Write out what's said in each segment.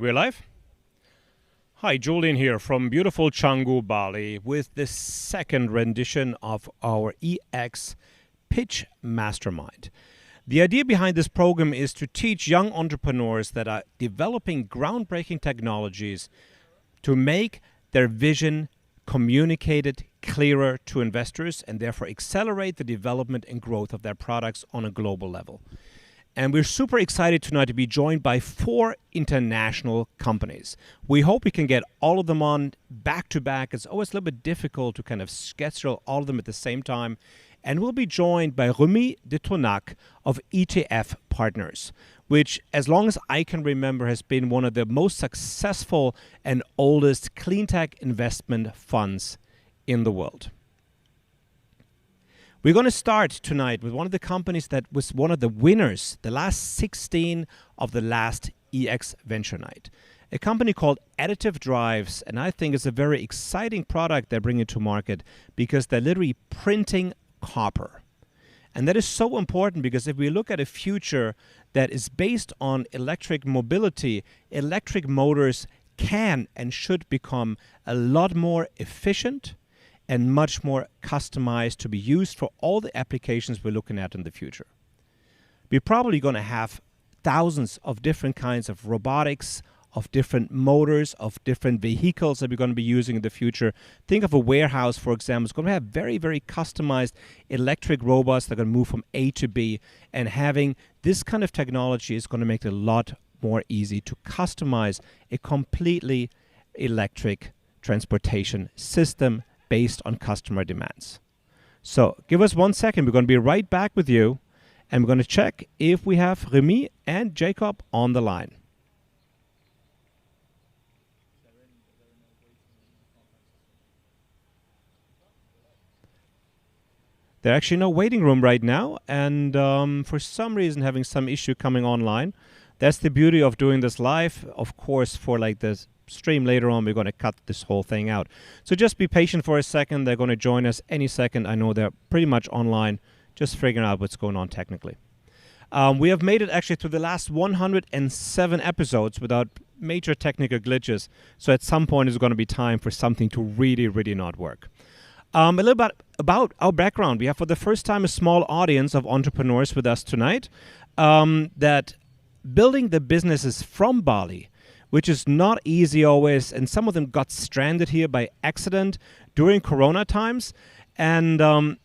We're live? Hi, Julian here from beautiful Canggu, Bali, with the second rendition of our EX Pitch Mastermind. The idea behind this program is to teach young entrepreneurs that are developing groundbreaking technologies to make their vision communicated clearer to investors and therefore accelerate the development and growth of their products on a global level. And we're super excited tonight to be joined by 4 international companies. We hope we can get all of them on back to back. It's always a little bit difficult to kind of schedule all of them at the same time. And we'll be joined by Remy de Tonnac of Etf Partners, which, as long as I can remember, has been one of the most successful and oldest clean tech investment funds in the world. We're going to start tonight with one of the companies that was one of the winners, the last 16 of the last EX Venture Night. A company called Additive Drives, and I think it's a very exciting product they're bringing to market because they're literally printing copper. And that is so important because if we look at a future that is based on electric mobility, electric motors can and should become a lot more efficient and much more customized to be used for all the applications we're looking at in the future. We're probably going to have thousands of different kinds of robotics, of different motors, of different vehicles that we're going to be using in the future. Think of a warehouse, for example. It's going to have very, very customized electric robots that are going to move from A to B. And having this kind of technology is going to make it a lot more easy to customize a completely electric transportation system based on customer demands. So give us 1 second. We're going to be right back with you, and we're going to check if we have Remy and Jakob on the line. There's actually no waiting room right now, and for some reason having some issue coming online. That's the beauty of doing this live. Of course, for like this stream later on, we're going to cut this whole thing out. So just be patient for a second. They're going to join us any second. I know they're pretty much online, just figuring out what's going on technically. We have made it actually to the last 107 episodes without major technical glitches. So at some point, it's going to be time for something to really, really not work. A little bit about our background. We have for the first time a small audience of entrepreneurs with us tonight that building the businesses from Bali, which is not easy always, and some of them got stranded here by accident during Corona times. And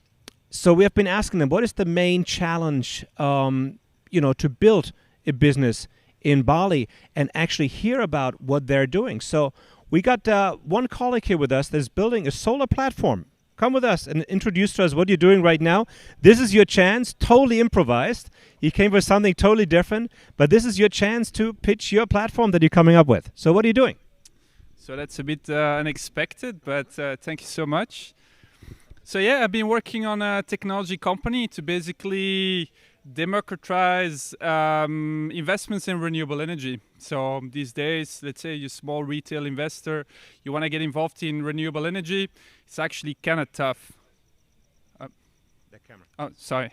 so we have been asking them, what is the main challenge, to build a business in Bali and actually hear about what they're doing. So we got one colleague here with us that's building a solar platform. Come with us and introduce to us what you're doing right now. This is your chance, totally improvised. You came with something totally different, but this is your chance to pitch your platform that you're coming up with. So what are you doing? So that's a bit unexpected, but thank you so much. So yeah, I've been working on a technology company to basically democratize investments in renewable energy. So these days, let's say you're a small retail investor, you want to get involved in renewable energy, it's actually kind of tough. That camera. Oh, sorry.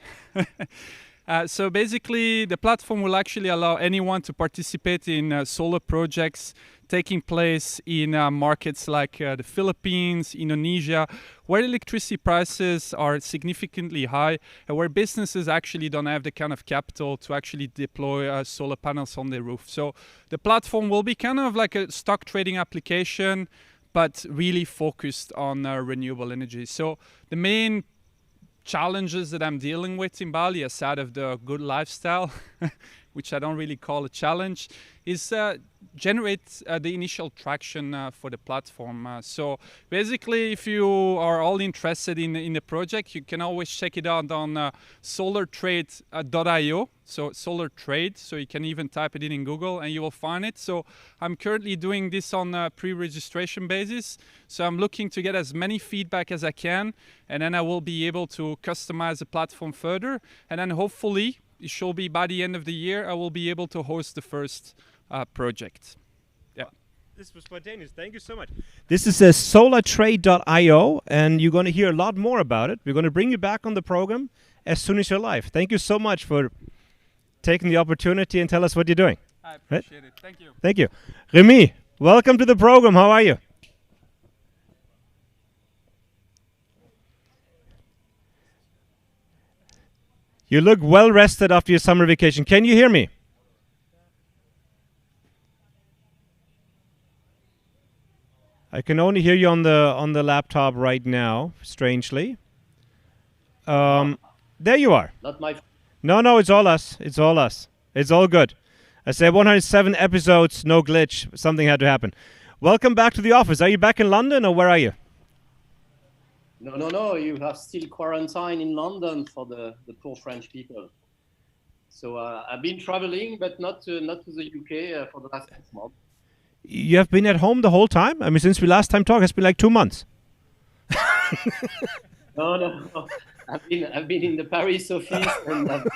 So basically, the platform will actually allow anyone to participate in solar projects taking place in markets like the Philippines, Indonesia, where electricity prices are significantly high and where businesses actually don't have the kind of capital to actually deploy solar panels on their roof. So the platform will be kind of like a stock trading application, but really focused on renewable energy. So the main challenges that I'm dealing with in Bali, aside of the good lifestyle, which I don't really call a challenge, is generate the initial traction for the platform. So basically, if you are all interested in the project, you can always check it out on solartrade.io. So solar trade, so you can even type it in Google and you will find it. So I'm currently doing this on a pre-registration basis. So I'm looking to get as many feedback as I can, and then I will be able to customize the platform further. And then hopefully, it should be by the end of the year, I will be able to host the first project. Yeah. This was spontaneous. Thank you so much. This is solartrade.io, and you're going to hear a lot more about it. We're going to bring you back on the program as soon as you're live. Thank you so much for taking the opportunity and tell us what you're doing. I appreciate it. Thank you. Thank you. Remy, welcome to the program. How are you? You look well rested after your summer vacation. Can you hear me? I can only hear you on the laptop right now, strangely. There you are. Not my. No, it's all us. It's all us. It's all good. I said 107 episodes, no glitch. Something had to happen. Welcome back to the office. Are you back in London or where are you? No. You have still quarantine in London for the poor French people. So I've been traveling, but not to the UK for the last 6 months. You have been at home the whole time? I mean, since we last time talked, it's been like 2 months. No. I've been in the Paris office and I've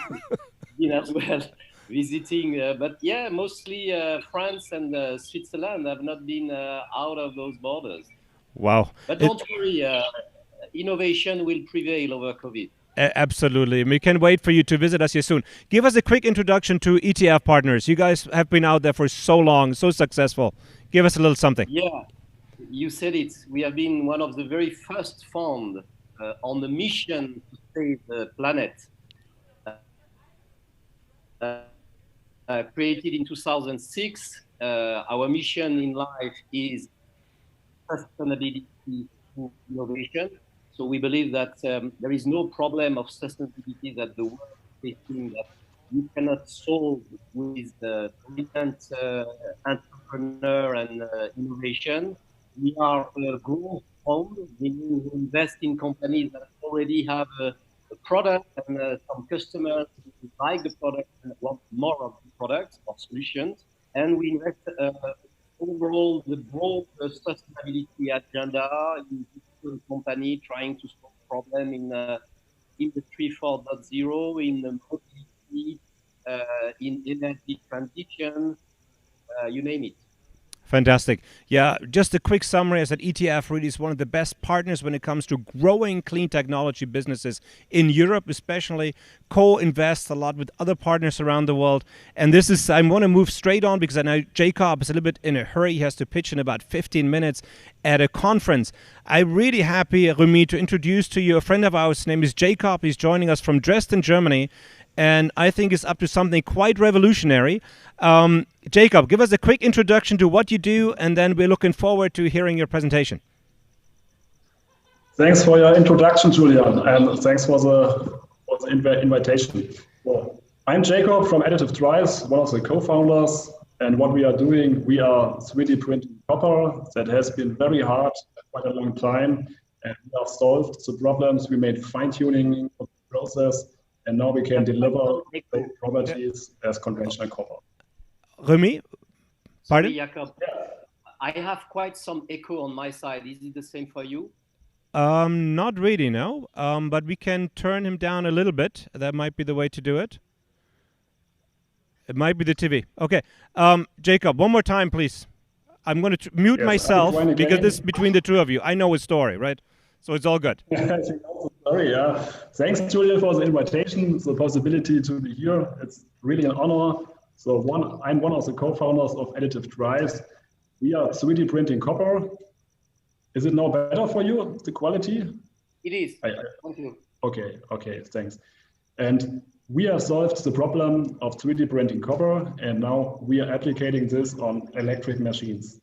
been as well visiting. But yeah, mostly France and Switzerland. I've not been out of those borders. Wow. But don't worry, innovation will prevail over COVID. Absolutely. We can wait for you to visit us here soon. Give us a quick introduction to Etf Partners. You guys have been out there for so long, so successful. Give us a little something. Yeah, you said it. We have been one of the very first fund on the mission to save the planet. Created in 2006. Our mission in life is sustainability through innovation. So we believe that there is no problem of sustainability that the world is facing that you cannot solve with the brilliant entrepreneur and innovation. We are a growth fund, meaning we invest in companies that already have a product and some customers who like the product and want more of the products or solutions. And we invest overall the broad sustainability agenda in company trying to solve problem in industry 4.0, in mobility, in energy transition, you name it. Fantastic. Yeah, just a quick summary is that ETF really is one of the best partners when it comes to growing clean technology businesses in Europe, especially co-invests a lot with other partners around the world. And this is, I want to move straight on because I know Jakob is a little bit in a hurry. He has to pitch in about 15 minutes at a conference. I'm really happy, Remy, to introduce to you a friend of ours. His name is Jakob. He's joining us from Dresden, Germany. And I think is up to something quite revolutionary. Jakob, give us a quick introduction to what you do, and then we're looking forward to hearing your presentation. Thanks for your introduction, Julian, and thanks for the invitation. Well, I'm Jakob from Additive Drives, one of the co-founders, and what we are doing, we are 3D printing copper. That has been very hard for quite a long time, and we have solved the problems. We made fine-tuning of the process, and now we can deliver the properties as conventional copper. Remy, pardon? Sorry, Jakob. I have quite some echo on my side. Is it the same for you? Not really, no. But we can turn him down a little bit. That might be the way to do it. It might be the TV. Okay. Jakob, one more time, please. I'm going to mute myself because this is between the two of you. I know his story, right? So it's all good. Sorry, yeah. Thanks, Julian, for the invitation, the possibility to be here. It's really an honor. So I'm one of the co-founders of Additive Drives. We are 3D printing copper. Is it now better for you, the quality? It is. Thank you. Okay, thanks. And we have solved the problem of 3D printing copper, and now we are applicating this on electric machines.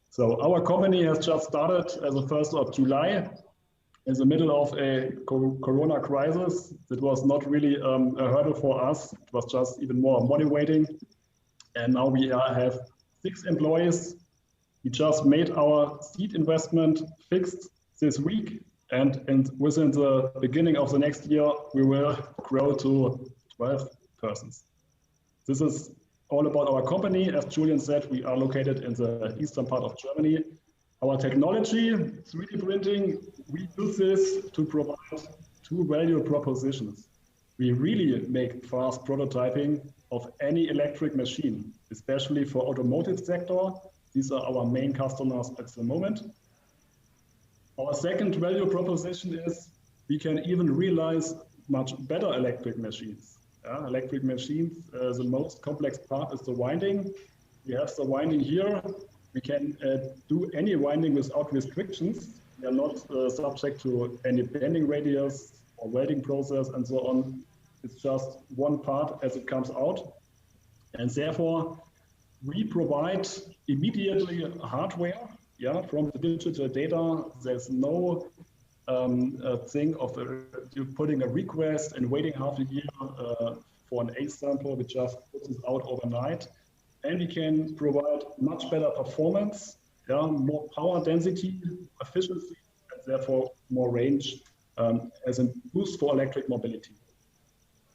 So our company has just started as the 1st of July. In the middle of a corona crisis. That was not really a hurdle for us. It was just even more motivating. And now we have 6 employees. We just made our seed investment fixed this week. And within the beginning of the next year, we will grow to 12 persons. This is all about our company. As Julian said, we are located in the eastern part of Germany. Our technology, 3D printing, we use this to provide 2 value propositions. We really make fast prototyping of any electric machine, especially for automotive sector. These are our main customers at the moment. Our second value proposition is we can even realize much better electric machines. electric machines, the most complex part is the winding. We have the winding here. We can do any winding without restrictions. We are not subject to any bending radius or welding process and so on. It's just one part as it comes out. And therefore, we provide immediately hardware, from the digital data. There's no thing of you putting a request and waiting half a year for an A sample. We just put it out overnight. And we can provide much better performance, more power density, efficiency, and therefore more range as a boost for electric mobility.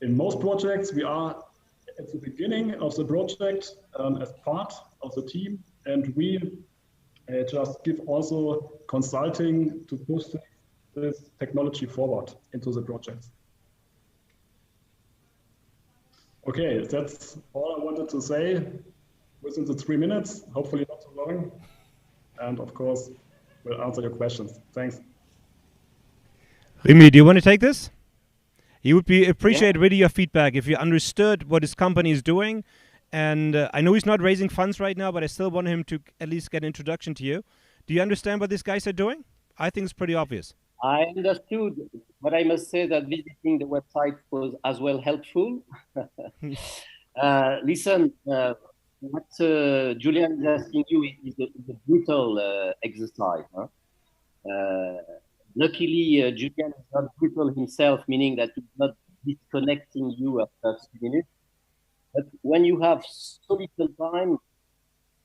In most projects, we are at the beginning of the project as part of the team, and we just give also consulting to push this technology forward into the project. Okay, that's all I wanted to say within the 3 minutes, hopefully not too long. And of course, we'll answer your questions. Thanks. Remy, do you want to take this? He would appreciate really your feedback if you understood what his company is doing. And I know he's not raising funds right now, but I still want him to at least get an introduction to you. Do you understand what these guys are doing? I think it's pretty obvious. I understood, but I must say that visiting the website was as well helpful. Listen, what Julian is asking you is a brutal exercise. Huh? Luckily, Julian is not brutal himself, meaning that he's not disconnecting you after 2 minutes. But when you have so little time,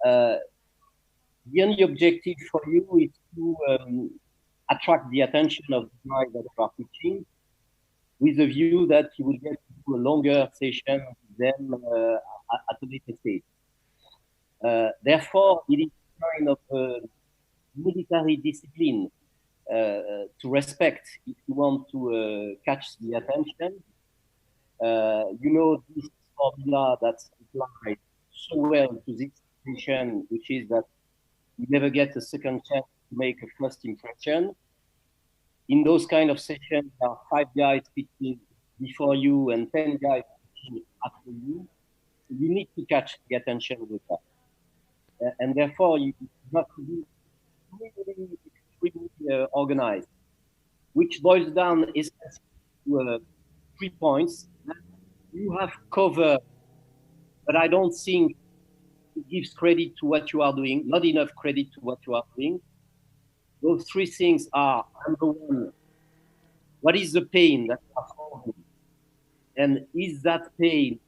the only objective for you is to attract the attention of the guys that you are teaching, with the view that you will get to a longer session with them at a later stage. Therefore, it is kind of a military discipline to respect if you want to catch the attention. You know this formula that's applied so well to this situation, which is that you never get a second chance to make a first impression. In those kind of sessions, there are 5 guys speaking before you and 10 guys speaking after you. You need to catch the attention with that. And therefore, you have to be really extremely organized, which boils down to 3 points that you have covered, but I don't think it gives credit to what you are doing, not enough credit to what you are doing. Those 3 things are, number 1, what is the pain that you are solving? And is that pain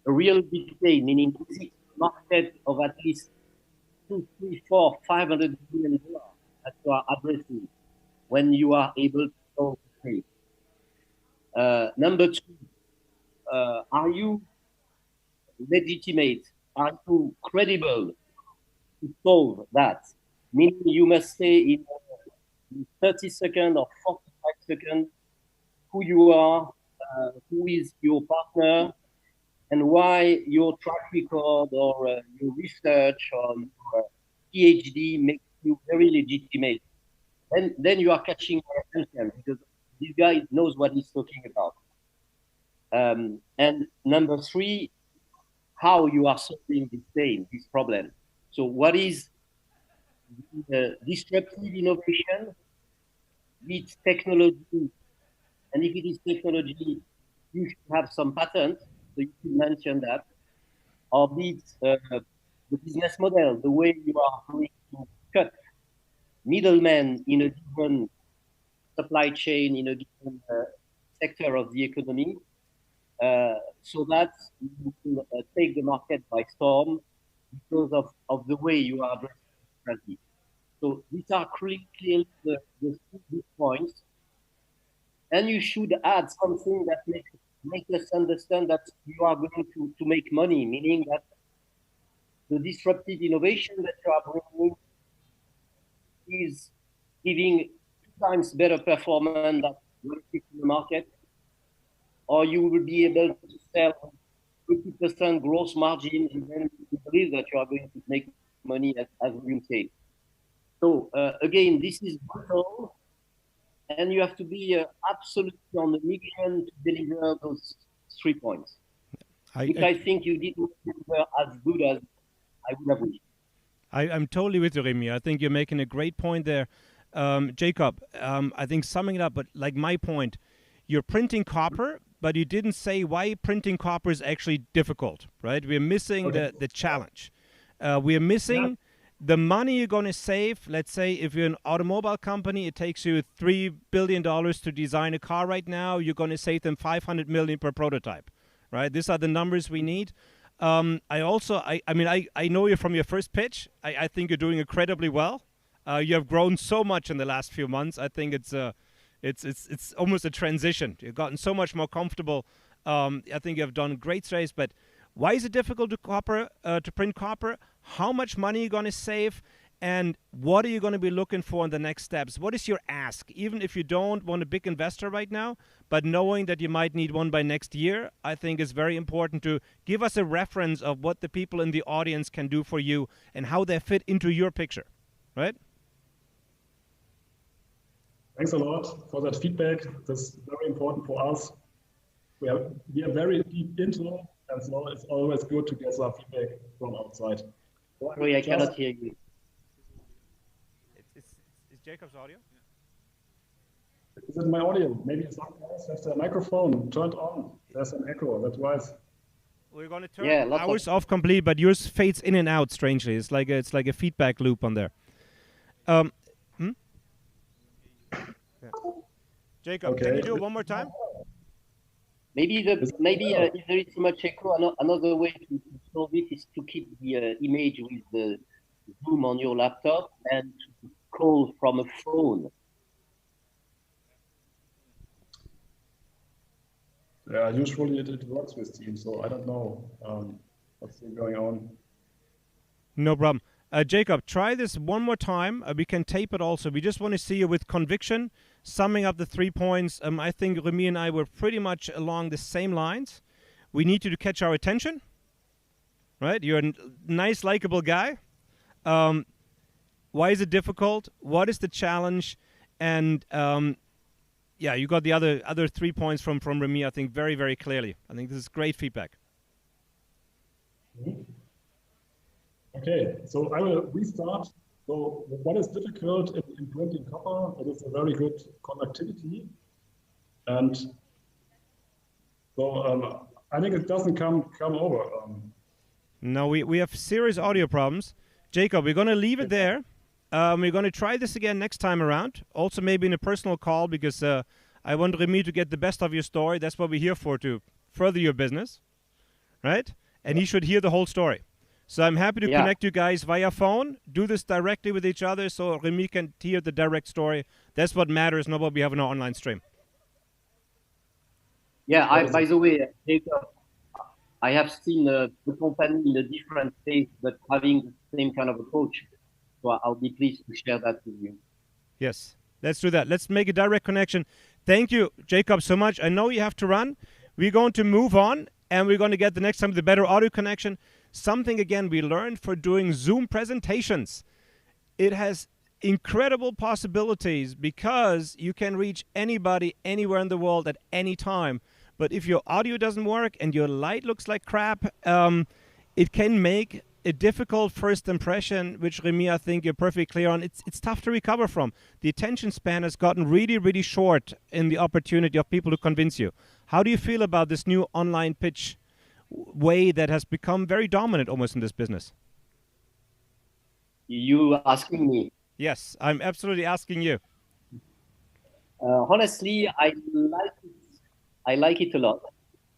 a real big pain, meaning is it a market of at least 2, 3, 4, $500 million that you are addressing when you are able to solve the pain? Number 2, are you legitimate? Are you credible to solve that? Meaning you must say in 30 seconds or 45 seconds who you are, who is your partner, and why your track record or your research or your PhD makes you very legitimate. And then you are catching my attention because this guy knows what he's talking about. And number 3, how you are solving this pain, this problem. So what is disruptive innovation? It's technology, and if it is technology, you should have some patent, so you should mention that. Or be it the business model, the way you are going to cut middlemen in a given supply chain, in a given sector of the economy, so that you can take the market by storm because of the way you are addressing strategy. So these are clearly the 3 points. And you should add something that makes us understand that you are going to make money, meaning that the disruptive innovation that you are bringing is giving 2 times better performance than relative to the market, or you will be able to sell 50% gross margin, and then you believe that you are going to make money as you say. So again, this is brutal, and you have to be absolutely on the mission to deliver those 3 points, which I think you didn't deliver as good as I would have wished. I'm totally with you, Remy. I think you're making a great point there. Jakob, I think summing it up, but like my point, you're printing copper, but you didn't say why printing copper is actually difficult, right? We're missing the challenge. We're missing the money you're going to save. Let's say if you're an automobile company, it takes you $3 billion to design a car right now. You're going to save them $500 million per prototype, right? These are the numbers we need. I know you from your first pitch. I think you're doing incredibly well. You have grown so much in the last few months. I think it's almost a transition. You've gotten so much more comfortable. I think you have done great trades. But why is it difficult to print copper? How much money are you going to save? And what are you going to be looking for in the next steps? What is your ask? Even if you don't want a big investor right now, but knowing that you might need one by next year, I think is very important to give us a reference of what the people in the audience can do for you and how they fit into your picture, right? Thanks a lot for that feedback. That's very important for us. We are very deep into it, and so it's always good to get some feedback from outside. Sorry, I cannot hear you. Is Jakob's audio? Is it my audio? Maybe someone else has their microphone turned on. There's an echo, that's why. We're going to turn ours off complete, but yours fades in and out strangely. It's like a feedback loop on there. Jakob, can you do it one more time? Maybe if there is too much echo, another way to solve it is to keep the image with the Zoom on your laptop and to call from a phone. Yeah, usually it works with Teams, so I don't know what's going on. No problem. Jakob, try this one more time. We can tape it also. We just want to see you with conviction, summing up the 3 points. I think Remy and I were pretty much along the same lines. We need you to catch our attention, right? You're a nice, likable guy. Why is it difficult? What is the challenge? And you got the other 3 points from Remy, I think, very, very clearly. I think this is great feedback. Mm-hmm. Okay, so I will restart. So what is difficult in printing copper? It is a very good conductivity. And so I think it doesn't come over. No, we have serious audio problems. Jakob, we're going to leave it there. We're going to try this again next time around. Also maybe in a personal call because I want Remy to get the best of your story. That's what we're here for, to further your business, right? And he should hear the whole story. So I'm happy to connect you guys via phone. Do this directly with each other so Remy can hear the direct story. That's what matters, not what we have in our online stream. Yeah, by the way, Jakob, I have seen the company in a different phase, but having the same kind of approach. So I'll be pleased to share that with you. Yes, let's do that. Let's make a direct connection. Thank you, Jakob, so much. I know you have to run. We're going to move on, and we're going to get the next time the better audio connection. Something, again, we learned for doing Zoom presentations. It has incredible possibilities because you can reach anybody anywhere in the world at any time. But if your audio doesn't work and your light looks like crap, it can make a difficult first impression, which, Remy, I think you're perfectly clear on. It's tough to recover from. The attention span has gotten really, really short in the opportunity of people to convince you. How do you feel about this new online pitch way that has become very dominant almost in this business? You asking me? Yes, I'm absolutely asking you. Honestly, I like it a lot.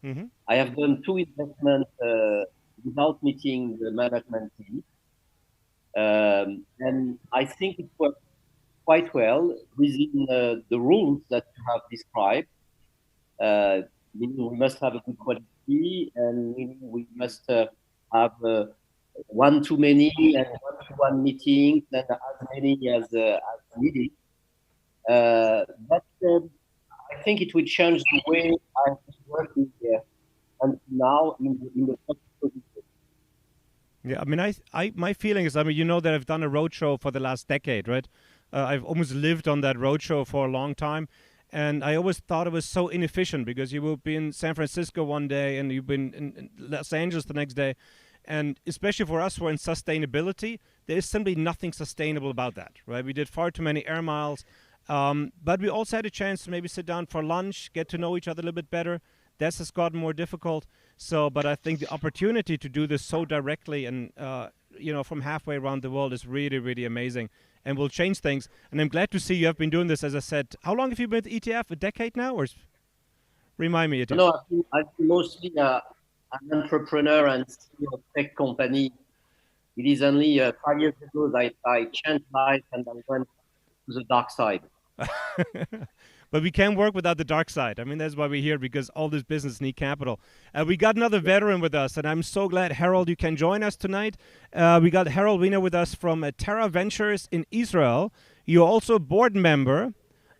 Mm-hmm. I have done 2 investments without meeting the management team. And I think it worked quite well within the rules that you have described. Meaning we must have a good quality, and meaning we must have one too many and one-to-one meetings, and as many as needed. But I think it will change the way I'm working here and now in the position. Yeah, I mean, my feeling is, I mean, you know that I've done a roadshow for the last decade, right? I've almost lived on that roadshow for a long time. And I always thought it was so inefficient because you will be in San Francisco one day and you've been in Los Angeles the next day. And especially for us who are in sustainability, there is simply nothing sustainable about that, right? We did far too many air miles. But we also had a chance to maybe sit down for lunch, get to know each other a little bit better. This has gotten more difficult. So, but I think the opportunity to do this so directly and, from halfway around the world is really, really amazing and will change things. And I'm glad to see you have been doing this, as I said. How long have you been with ETF? A decade now? Or remind me. ETF. No, I've been mostly an entrepreneur and CEO of tech company. It is only 5 years ago that I changed life and I went to the dark side. But we can't work without the dark side. I mean, that's why we're here, because all this business need capital. We got another veteran with us, and I'm so glad, Harold, you can join us tonight. We got Harold Wiener with us from Terra Ventures in Israel. You're also a board member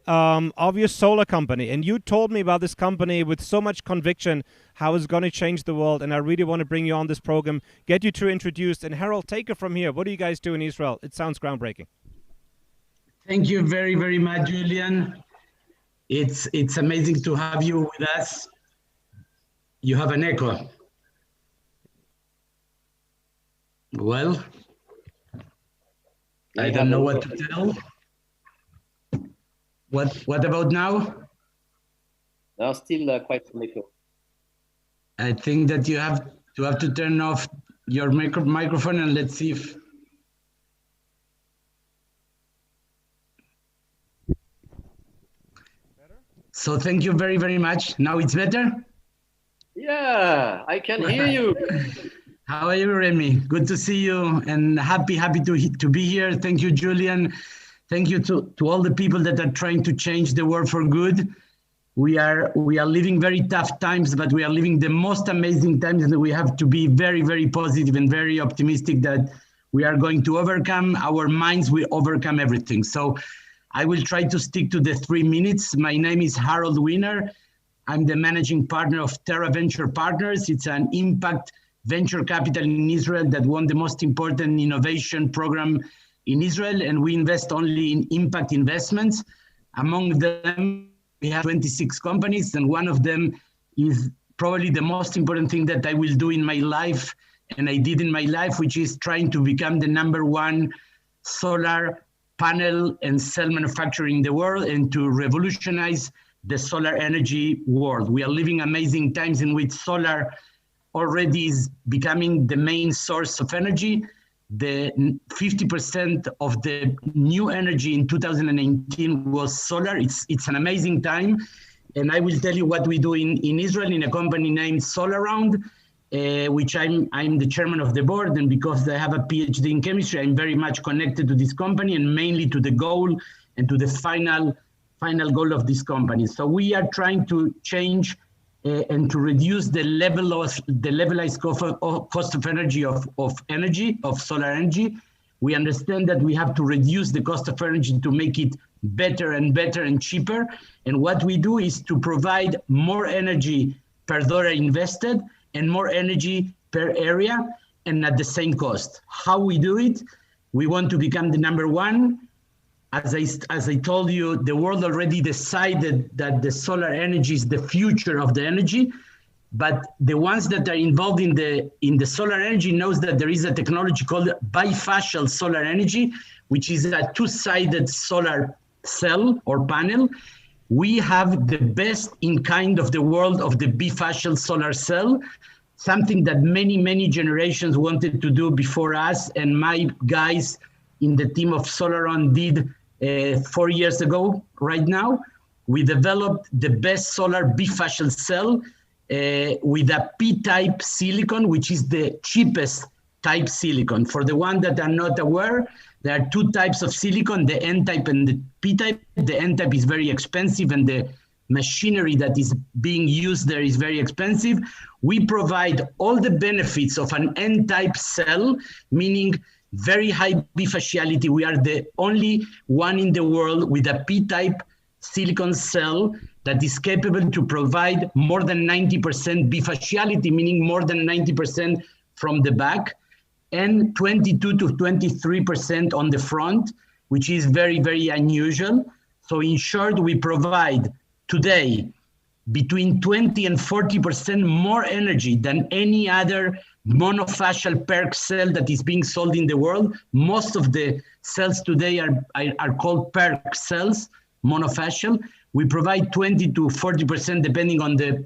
of your solar company, and you told me about this company with so much conviction, how it's going to change the world, and I really want to bring you on this program, get you two introduced. And Harold, take it from here. What do you guys do in Israel? It sounds groundbreaking. Thank you very, very much, Julian. It's amazing to have you with us. You have an echo. Well, I don't know what to tell. What about now? Now still quite some echo. I think that you have to turn off your microphone, and let's see if. So thank you very, very much. Now it's better? Yeah, I can hear you. How are you, Remy? Good to see you, and happy to be here. Thank you, Julian. Thank you to all the people that are trying to change the world for good. We are living very tough times, but we are living the most amazing times, and we have to be very, very positive and very optimistic that we are going to overcome. Our minds will overcome everything. So I will try to stick to the 3 minutes. My name is Harold Wiener. I'm the managing partner of Terra Venture Partners. It's an impact venture capital in Israel that won the most important innovation program in Israel, and we invest only in impact investments. Among them, we have 26 companies, and one of them is probably the most important thing that I will do in my life, and I did in my life, which is trying to become the #1 solar panel and cell manufacturer in the world, and to revolutionize the solar energy world. We are living amazing times in which solar already is becoming the main source of energy. The 50% of the new energy in 2019 was solar. It's an amazing time. And I will tell you what we do in Israel in a company named SolAround, which I'm the chairman of the board. And because I have a PhD in chemistry, I'm very much connected to this company, and mainly to the goal and to the final goal of this company. So we are trying to change and to reduce the levelized cost of energy of solar energy. We understand that we have to reduce the cost of energy to make it better and cheaper. And what we do is to provide more energy per dollar invested and more energy per area, and at the same cost. How we do it? We want to become the #1. As I told you, the world already decided that the solar energy is the future of the energy, but the ones that are involved in the solar energy knows that there is a technology called bifacial solar energy, which is a two-sided solar cell or panel. We have the best in kind of the world of the bifacial solar cell, something that many generations wanted to do before us, and my guys in the team of SolAround did 4 years ago. Right now, we developed the best solar bifacial cell with a P-type silicon, which is the cheapest type silicon. For the ones that are not aware, there are 2 types of silicon, the N-type and the P-type. The N-type is very expensive, and the machinery that is being used there is very expensive. We provide all the benefits of an N-type cell, meaning very high bifaciality. We are the only one in the world with a P-type silicon cell that is capable to provide more than 90% bifaciality, meaning more than 90% from the back, and 22 to 23% on the front, which is very unusual. So in short, we provide today between 20 and 40% more energy than any other monofacial PERC cell that is being sold in the world. Most of the cells today are called PERC cells, monofacial. We provide 20 to 40% depending on the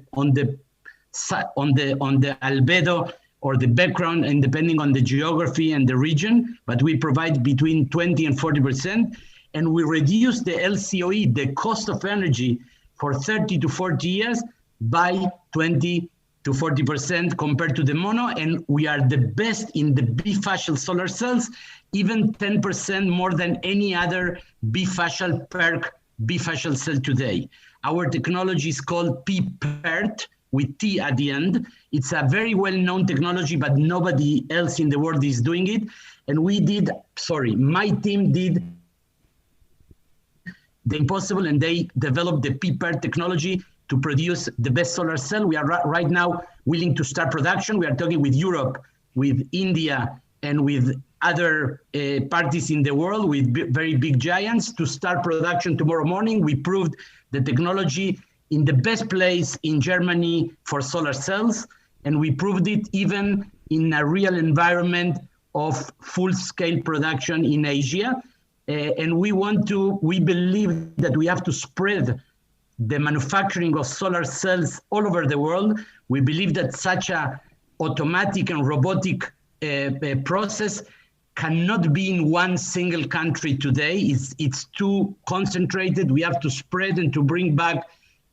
albedo or the background, and depending on the geography and the region, but we provide between 20 and 40%, and we reduce the LCOE, the cost of energy, for 30 to 40 years by 20 to 40% compared to the mono, and we are the best in the bifacial solar cells, even 10% more than any other bifacial PERC bifacial cell today. Our technology is called PPERT, with T at the end. It's a very well-known technology, but nobody else in the world is doing it. And my team did the impossible, and they developed the PPERT technology to produce the best solar cell. We are right now willing to start production. We are talking with Europe, with India, and with other parties in the world, with very big giants, to start production tomorrow morning. We proved the technology in the best place in Germany for solar cells, and we proved it even in a real environment of full-scale production in Asia. And we believe that we have to spread the manufacturing of solar cells all over the world. We believe that such a automatic and robotic process cannot be in one single country today. It's too concentrated. We have to spread and to bring back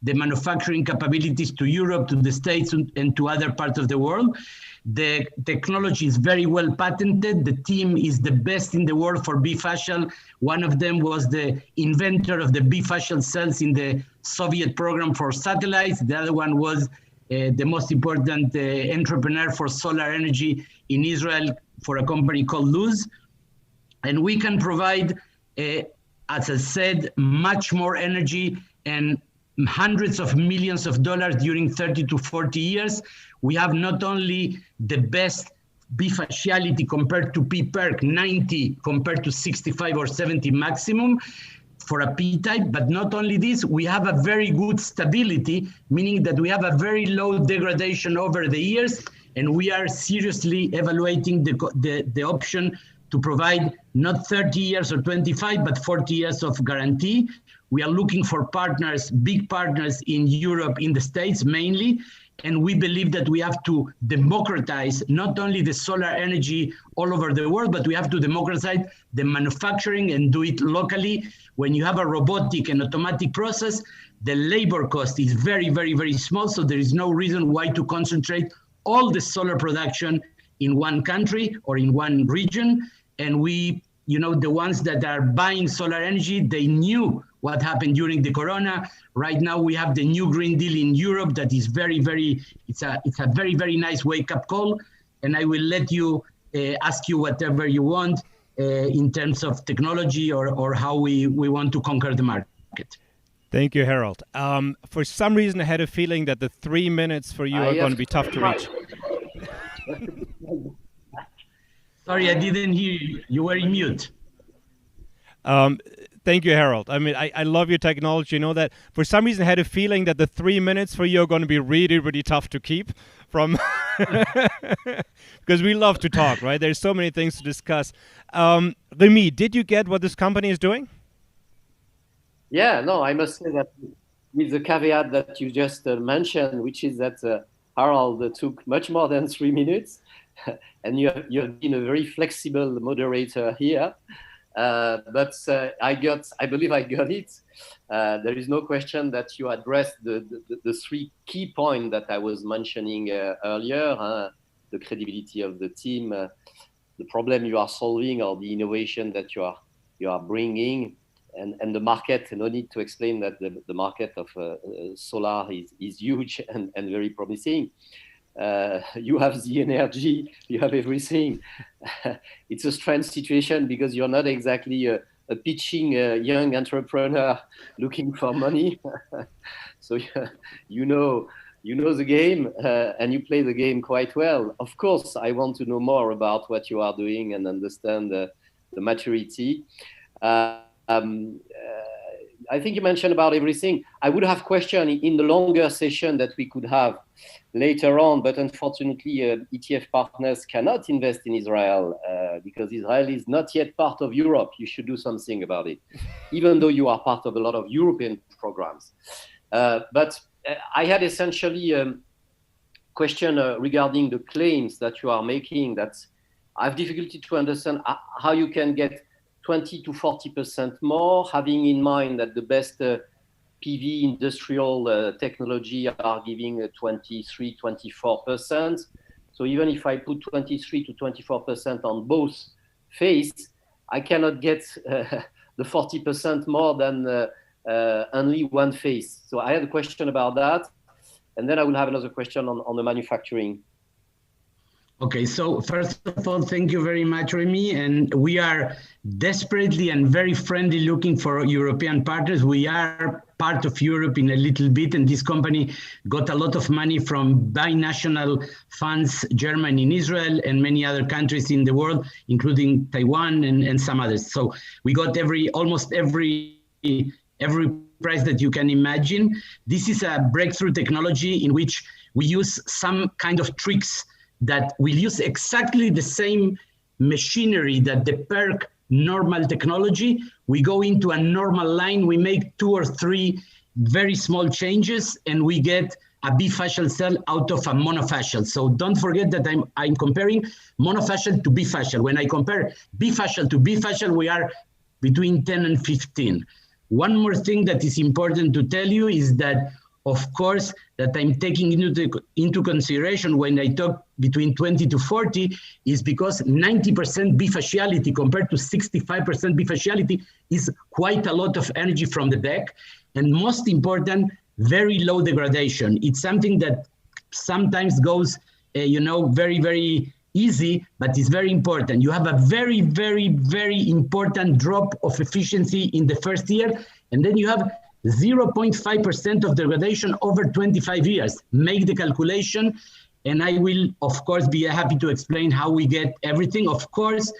the manufacturing capabilities to Europe, to the States, and to other parts of the world. The technology is very well patented. The team is the best in the world for bifacial. One of them was the inventor of the bifacial cells in the Soviet program for satellites. The other one was the most important entrepreneur for solar energy in Israel for a company called Luz. And we can provide, as I said, much more energy and hundreds of millions of dollars during 30 to 40 years. We have not only the best bifaciality compared to PPERC, 90 compared to 65 or 70 maximum for a P-type, but not only this, we have a very good stability, meaning that we have a very low degradation over the years, and we are seriously evaluating the option to provide not 30 years or 25, but 40 years of guarantee. We are looking for partners, big partners in Europe, in the States mainly, and we believe that we have to democratize not only the solar energy all over the world, but we have to democratize the manufacturing and do it locally. When you have a robotic and automatic process, the labor cost is very, very, very small, so there is no reason why to concentrate all the solar production in one country or in one region. And we, the ones that are buying solar energy, they knew what happened during the corona. Right now we have the new Green Deal in Europe that is very, very, it's a very, very nice wake-up call. And I will let you ask you whatever you want in terms of technology or how we want to conquer the market. Thank you, Harold. For some reason, I had a feeling that the 3 minutes for you are going to be tough to reach. Sorry, I didn't hear you. You were in mute. Thank you, Harold. I mean, I love your technology. You know that for some reason I had a feeling that the 3 minutes for you are going to be really, really tough to keep from because we love to talk, right? There's so many things to discuss. Remy, did you get what this company is doing? Yeah, no, I must say that with the caveat that you just mentioned, which is that Harold took much more than 3 minutes, and you have been a very flexible moderator here. But I believe I got it. There is no question that you addressed the three key points that I was mentioning earlier, the credibility of the team, the problem you are solving, or the innovation that you are bringing, and the market. No need to explain that the market of solar is huge and very promising. You have the energy, you have everything. It's a strange situation because you're not exactly a pitching young entrepreneur looking for money. So you know the game and you play the game quite well. Of course, I want to know more about what you are doing and understand the maturity. I think you mentioned about everything. I would have questioned in the longer session that we could have later on, but unfortunately, Etf Partners cannot invest in Israel because Israel is not yet part of Europe. You should do something about it, even though you are part of a lot of European programs. But I had essentially a question regarding the claims that you are making. That I have difficulty to understand how you can get 20 to 40% more, having in mind that the best PV industrial technology are giving 23, 24%. So even if I put 23 to 24% on both phases, I cannot get the 40% more than only one phase. So I had a question about that. And then I will have another question on the manufacturing. Okay, so first of all, thank you very much, Remy. And we are desperately and very friendly looking for European partners. We are part of Europe in a little bit, and this company got a lot of money from binational funds, Germany and Israel, and many other countries in the world, including Taiwan and some others. So we got almost every prize that you can imagine. This is a breakthrough technology in which we use some kind of tricks that will use exactly the same machinery that the PERC normal technology. We go into a normal line, we make 2 or 3 very small changes, and we get a bifacial cell out of a monofacial. So don't forget that I'm comparing monofacial to bifacial. When I compare bifacial to bifacial, we are between 10 and 15. One more thing that is important to tell you is that, of course, that I'm taking into consideration when I talk between 20 to 40 is because 90% bifaciality compared to 65% bifaciality is quite a lot of energy from the back. And most important, very low degradation. It's something that sometimes goes, very, very easy, but it's very important. You have a very, very, very important drop of efficiency in the first year, and then you have 0.5% of degradation over 25 years. Make the calculation, and I will, of course, be happy to explain how we get everything. Of course,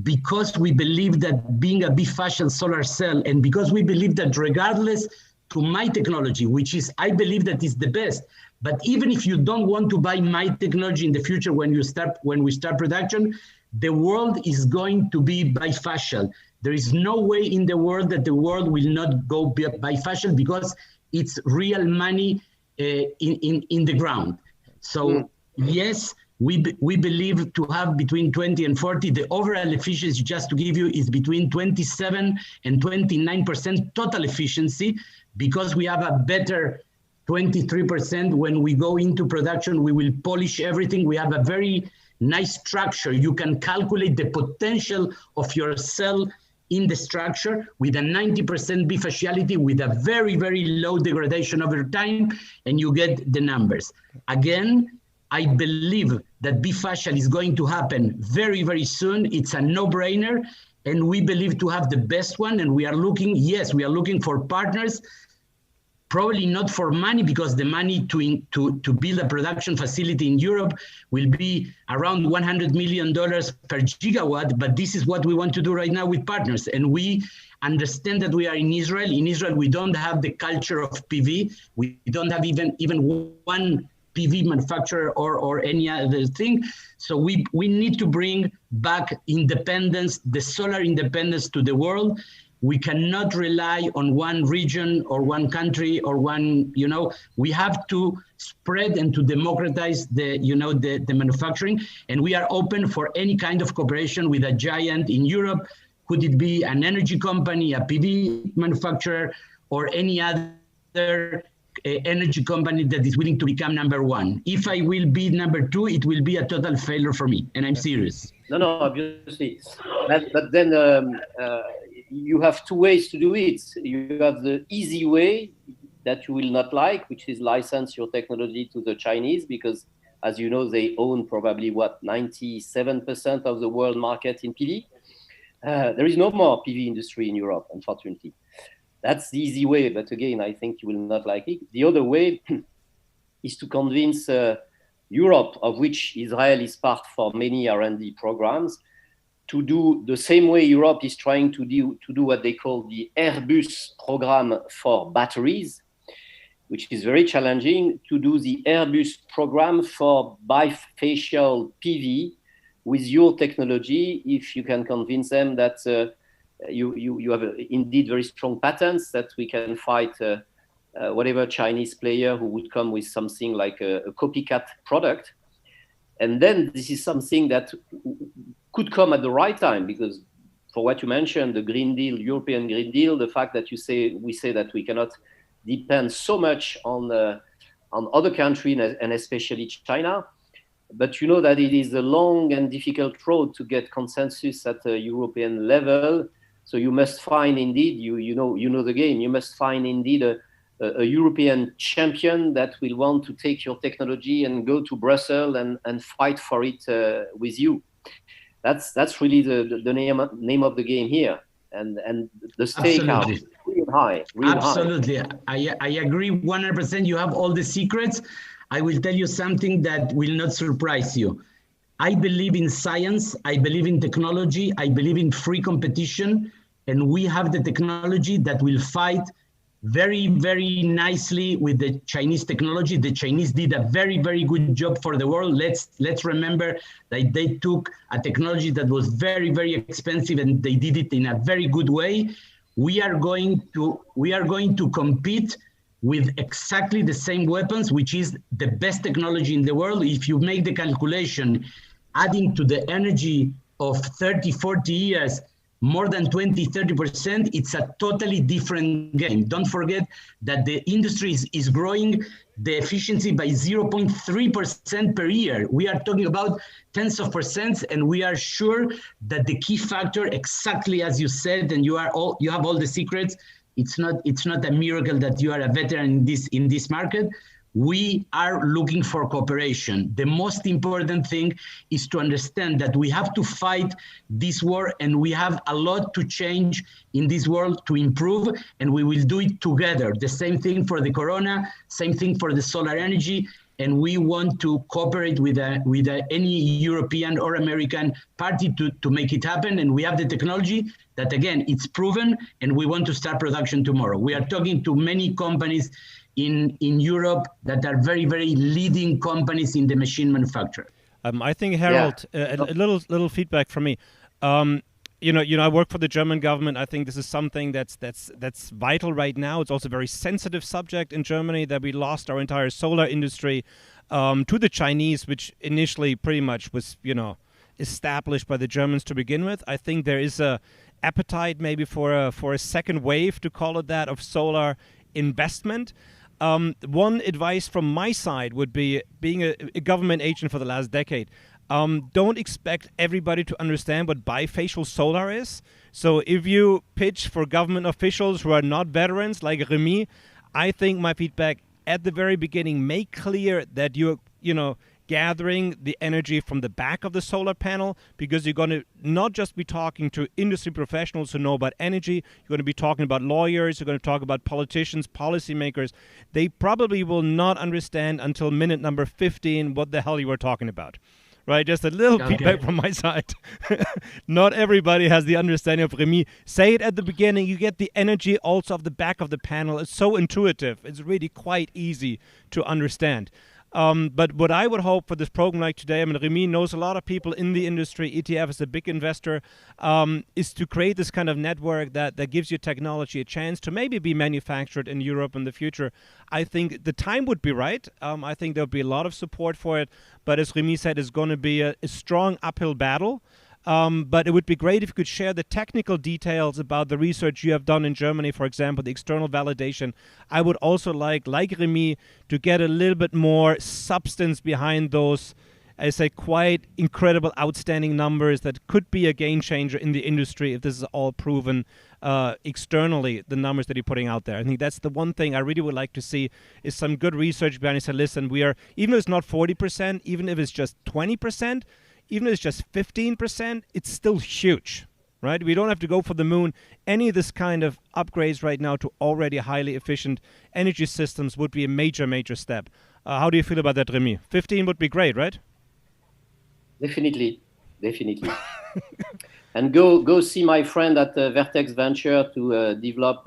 because we believe that being a bifacial solar cell, and because we believe that regardless to my technology, which is, I believe that is the best, but even if you don't want to buy my technology in the future when we start production, the world is going to be bifacial. There is no way in the world that the world will not go bifacial because it's real money in the ground. So yes, we believe to have between 20 and 40. The overall efficiency, just to give you, is between 27 and 29% total efficiency, because we have a better 23%. When we go into production, we will polish everything. We have a very nice structure. You can calculate the potential of your cell in the structure with a 90% bifaciality, with a very, very low degradation over time, and you get the numbers. Again, I believe that bifacial is going to happen very, very soon. It's a no-brainer, and we believe to have the best one, and we are looking, yes, we are looking for partners, probably not for money, because the money to build a production facility in Europe will be around $100 million per gigawatt, but this is what we want to do right now with partners. And we understand that we are in Israel. In Israel, we don't have the culture of PV. We don't have even one PV manufacturer or any other thing. So we need to bring back independence, the solar independence to the world. We cannot rely on one region or one country or one, we have to spread and to democratize the manufacturing. And we are open for any kind of cooperation with a giant in Europe. Could it be an energy company, a PV manufacturer, or any other energy company that is willing to become number one? If I will be number two, it will be a total failure for me. And I'm serious. No, obviously. But then you have two ways to do it. You have the easy way that you will not like, which is license your technology to the Chinese, because as you know, they own probably 97% of the world market in PV. There is no more PV industry in Europe, unfortunately. That's the easy way, but again, I think you will not like it. The other way is to convince Europe, of which Israel is part for many R&D programs, to do the same way Europe is trying to do what they call the Airbus program for batteries, which is very challenging, to do the Airbus program for bifacial PV with your technology, if you can convince them that you have indeed very strong patents, that we can fight whatever Chinese player who would come with something like a copycat product. And then this is something that could come at the right time, because for what you mentioned, the Green Deal, European Green Deal, the fact that we say that we cannot depend so much on other countries and especially China. But you know that it is a long and difficult road to get consensus at a European level. So you must find indeed, you know the game, you must find indeed a European champion that will want to take your technology and go to Brussels and fight for it with you. That's really the name of the game here. And the stake are real high. Absolutely. I agree 100%. You have all the secrets. I will tell you something that will not surprise you. I believe in science. I believe in technology. I believe in free competition. And we have the technology that will fight very, very nicely with the Chinese technology. The Chinese did a very, very good job for the world. Let's remember that they took a technology that was very, very expensive and they did it in a very good way. We are going to compete with exactly the same weapons, which is the best technology in the world. If you make the calculation, adding to the energy of 30, 40 years, more than 20, 30%, it's a totally different game. Don't forget that the industry is growing the efficiency by 0.3% per year. We are talking about tens of percents, and we are sure that the key factor, exactly as you said, and you have all the secrets. It's not a miracle that you are a veteran in this market. We are looking for cooperation. The most important thing is to understand that we have to fight this war, and we have a lot to change in this world to improve, and we will do it together. The same thing for the corona, same thing for the solar energy, and we want to cooperate with any European or American party to make it happen. And we have the technology that, again, it's proven, and we want to start production tomorrow. We are talking to many companies in Europe that are very, very leading companies in the machine manufacture. I think, Harold, a little feedback from me. You know, I work for the German government. I think this is something that's vital right now. It's also a very sensitive subject in Germany, that we lost our entire solar industry to the Chinese, which initially pretty much was, established by the Germans to begin with. I think there is a appetite maybe for a second wave, to call it that, of solar investment. One advice from my side would be, being a government agent for the last decade, don't expect everybody to understand what bifacial solar is. So if you pitch for government officials who are not veterans like Remy, I think my feedback at the very beginning, make clear that you're, gathering the energy from the back of the solar panel, because you're going to not just be talking to industry professionals who know about energy, you're going to be talking about lawyers, you're going to talk about politicians, policymakers. They probably will not understand until minute number 15 what the hell you were talking about. Right, just a little feedback from my side. Not everybody has the understanding of Remy. Say it at the beginning. You get the energy also of the back of the panel. It's so intuitive. It's really quite easy to understand. But what I would hope for this program like today, I mean, Remy knows a lot of people in the industry. ETF is a big investor, is to create this kind of network that gives your technology a chance to maybe be manufactured in Europe in the future. I think the time would be right. I think there'll be a lot of support for it. But as Remy said, it's going to be a strong uphill battle. But it would be great if you could share the technical details about the research you have done in Germany, for example, the external validation. I would also like Remy, to get a little bit more substance behind those, I say, quite incredible, outstanding numbers that could be a game changer in the industry if this is all proven externally, the numbers that you're putting out there. I think that's the one thing I really would like to see, is some good research behind it. Say, listen, we are, even if it's not 40%, even if it's just 20%, even if it's just 15%, it's still huge, right? We don't have to go for the moon. Any of this kind of upgrades right now to already highly efficient energy systems would be a major, major step. How do you feel about that, Remy? 15 would be great, right? Definitely. And go see my friend at Vertex Venture to develop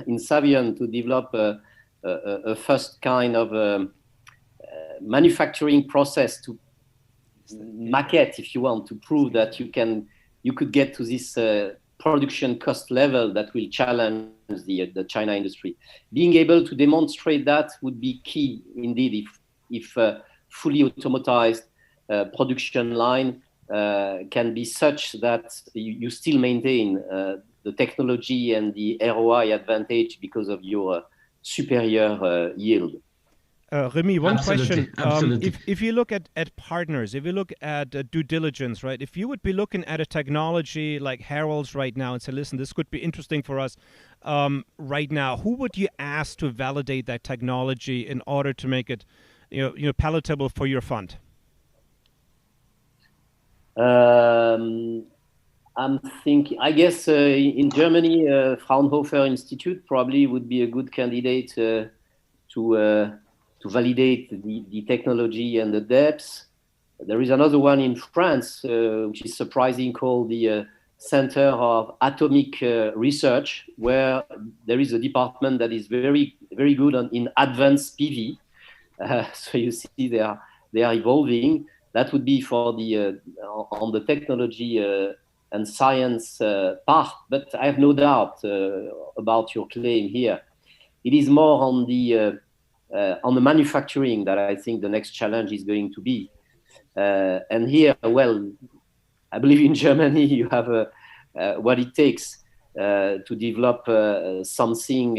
in Savion to develop a first kind of manufacturing process to maquette, if you want, to prove that you could get to this production cost level that will challenge the China industry. Being able to demonstrate that would be key indeed if fully automatized production line can be such that you still maintain the technology and the ROI advantage because of your superior yield. Remy, one Absolutely, question. absolutely. If you look at partners, if you look at due diligence, right? If you would be looking at a technology like Harold's right now and say, listen, this could be interesting for us right now, who would you ask to validate that technology in order to make it palatable for your fund? I'm thinking, I guess in Germany, Fraunhofer Institute probably would be a good candidate to validate the technology and the depths. There is another one in France, which is surprising, called the Center of Atomic Research, where there is a department that is very, very good in advanced PV. So you see they are evolving. That would be for the on the technology and science part. But I have no doubt about your claim here. It is more on the manufacturing that I think the next challenge is going to be. And here, well, I believe in Germany you have what it takes to develop something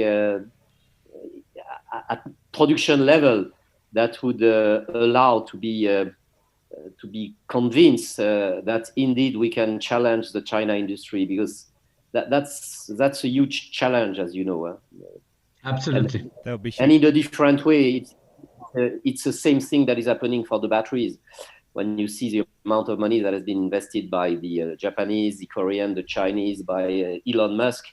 at production level that would allow to be convinced that indeed we can challenge the China industry, because that's a huge challenge, as you know. Absolutely. And in a different way, it's the same thing that is happening for the batteries. When you see the amount of money that has been invested by the Japanese, the Korean, the Chinese, by Elon Musk,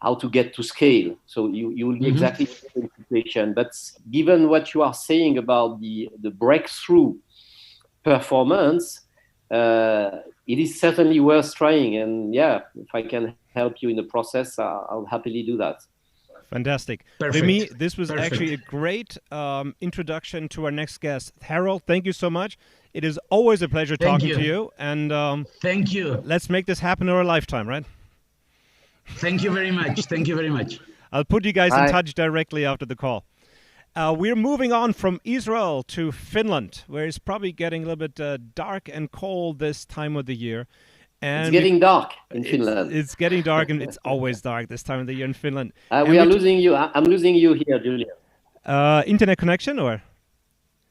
how to get to scale. So you will be exactly in the same situation. But given what you are saying about the breakthrough performance, it is certainly worth trying. And yeah, if I can help you in the process, I'll happily do that. Fantastic. Perfect. Remy, this was Perfect. actually a great introduction to our next guest. Harold, thank you so much. It is always a pleasure talking to you. And thank you. Let's make this happen in our lifetime, right? Thank you very much. Thank you very much. I'll put you guys in touch directly after the call. We're moving on from Israel to Finland, where it's probably getting a little bit dark and cold this time of the year. And it's getting dark in Finland. It's getting dark, and it's always dark this time of the year in Finland. We are losing you. I'm losing you here, Julian. Internet connection, or?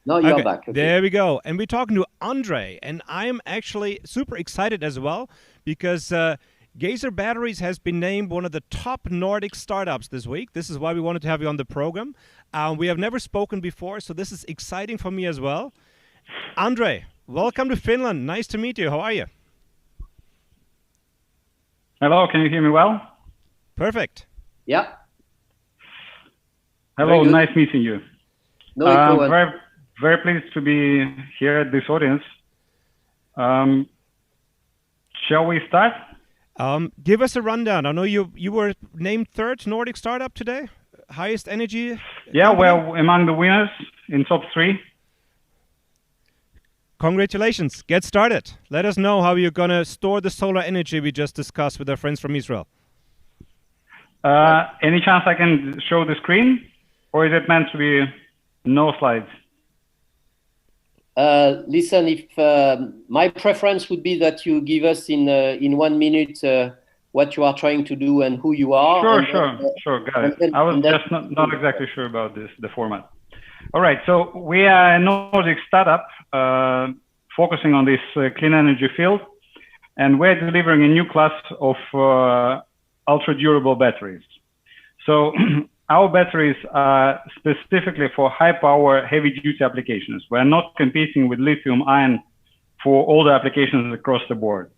No, you're back. Okay. There we go. And we're talking to Andrey, and I'm actually super excited as well, because Geyser Batteries has been named one of the top Nordic startups this week. This is why we wanted to have you on the program. We have never spoken before, so this is exciting for me as well. Andrey, welcome to Finland. Nice to meet you. How are you? Hello, can you hear me well? Perfect. Yeah. Hello, nice meeting you. No, very, very pleased to be here at this audience. Shall we start? Give us a rundown. I know you were named third Nordic startup today, highest energy. Yeah, well, among the winners in top 3. Congratulations. Get started. Let us know how you're going to store the solar energy we just discussed with our friends from Israel. Any chance I can show the screen? Or is it meant to be no slides? Listen, if my preference would be that you give us in 1 minute what you are trying to do and who you are. Sure, got it. I was just not exactly sure about the format. All right, so we are a Nordic startup focusing on this clean energy field, and we're delivering a new class of ultra-durable batteries. So our batteries are specifically for high-power, heavy-duty applications. We're not competing with lithium-ion for all the applications across the board.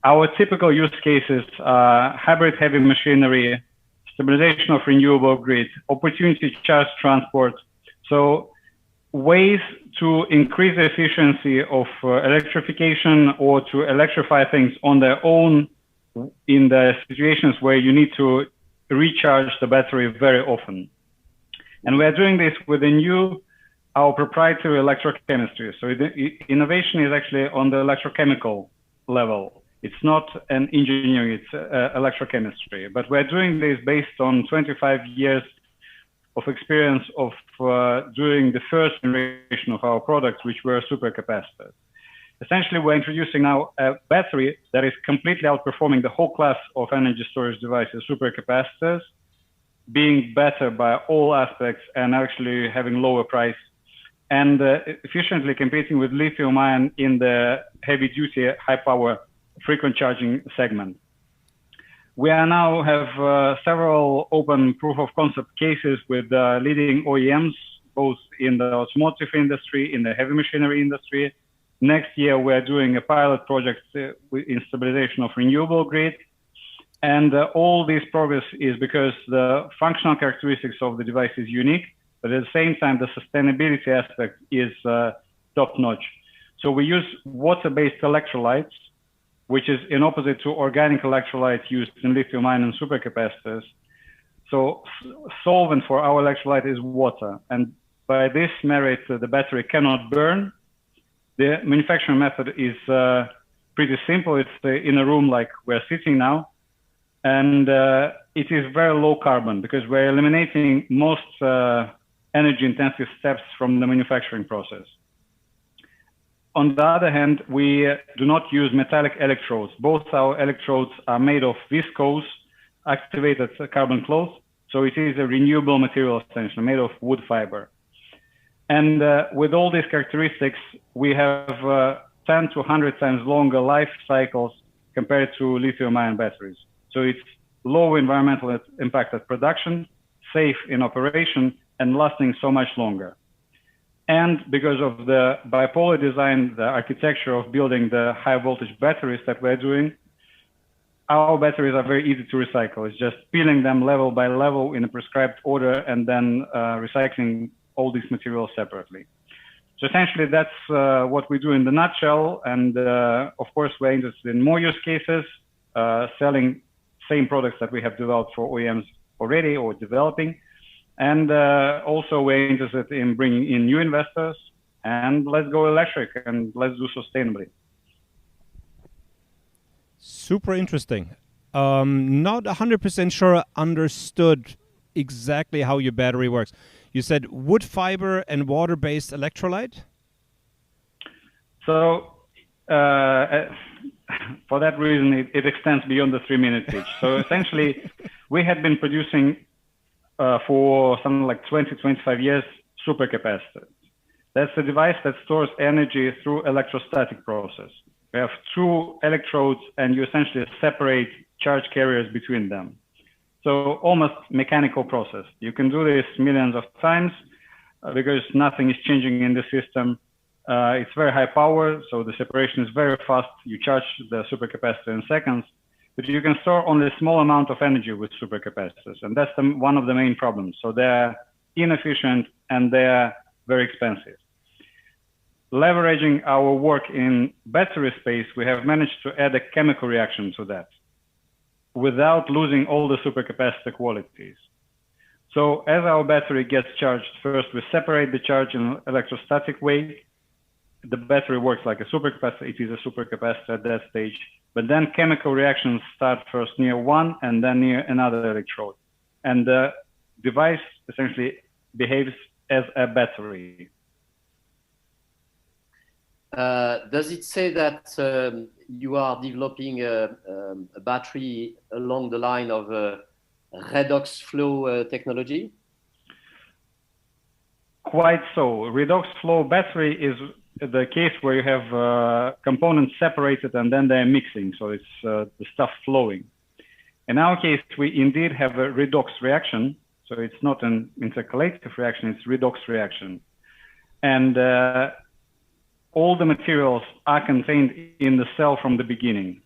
Our typical use cases are hybrid heavy machinery, stabilization of renewable grid, opportunity charge transport. So ways to increase the efficiency of electrification or to electrify things on their own in the situations where you need to recharge the battery very often. And we're doing this with our proprietary electrochemistry. So the innovation is actually on the electrochemical level. It's not an engineering, it's electrochemistry. But we're doing this based on 25 years of experience of doing the first generation of our products, which were supercapacitors. Essentially, we're introducing now a battery that is completely outperforming the whole class of energy storage devices, supercapacitors, being better by all aspects and actually having lower price and efficiently competing with lithium-ion in the heavy-duty, high-power, frequent charging segment. We now have several open proof-of-concept cases with leading OEMs, both in the automotive industry, in the heavy machinery industry. Next year, we're doing a pilot project in stabilization of renewable grid. And all this progress is because the functional characteristics of the device is unique, but at the same time, the sustainability aspect is top-notch. So we use water-based electrolytes, which is in opposite to organic electrolytes used in lithium-ion and supercapacitors. So solvent for our electrolyte is water. And by this merit, the battery cannot burn. The manufacturing method is pretty simple. It's in a room like we're sitting now. And it is very low carbon because we're eliminating most energy intensive steps from the manufacturing process. On the other hand, we do not use metallic electrodes. Both our electrodes are made of viscose activated carbon cloth. So it is a renewable material essentially made of wood fiber. And with all these characteristics, we have 10 to 100 times longer life cycles compared to lithium-ion batteries. So it's low environmental impact at production, safe in operation, and lasting so much longer. And because of the bipolar design, the architecture of building the high voltage batteries that we're doing, our batteries are very easy to recycle. It's just peeling them level by level in a prescribed order and then recycling all these materials separately. So essentially that's what we do in the nutshell. And of course, we're interested in more use cases, selling same products that we have developed for OEMs already or developing. And also we're interested in bringing in new investors and let's go electric and let's do sustainably. Super interesting. Not 100% sure I understood exactly how your battery works. You said wood fiber and water-based electrolyte? So for that reason, it extends beyond the 3-minute pitch. So essentially, we had been producing for something like 20, 25 years, supercapacitors. That's a device that stores energy through electrostatic process. We have 2 electrodes and you essentially separate charge carriers between them. So almost mechanical process. You can do this millions of times because nothing is changing in the system. It's very high power, so the separation is very fast. You charge the supercapacitor in seconds, but you can store only a small amount of energy with supercapacitors, and that's one of the main problems. So they're inefficient and they're very expensive. Leveraging our work in battery space, we have managed to add a chemical reaction to that without losing all the supercapacitor qualities. So as our battery gets charged, first we separate the charge in an electrostatic way. The battery works like a supercapacitor. It is a supercapacitor at that stage. But then chemical reactions start first near one and then near another electrode. And the device essentially behaves as a battery. Does it say that you are developing a battery along the line of Redox flow technology? Quite so. Redox flow battery is the case where you have components separated and then they're mixing. So it's the stuff flowing. In our case, we indeed have a redox reaction. So it's not an intercalative reaction, it's redox reaction. And all the materials are contained in the cell from the beginning.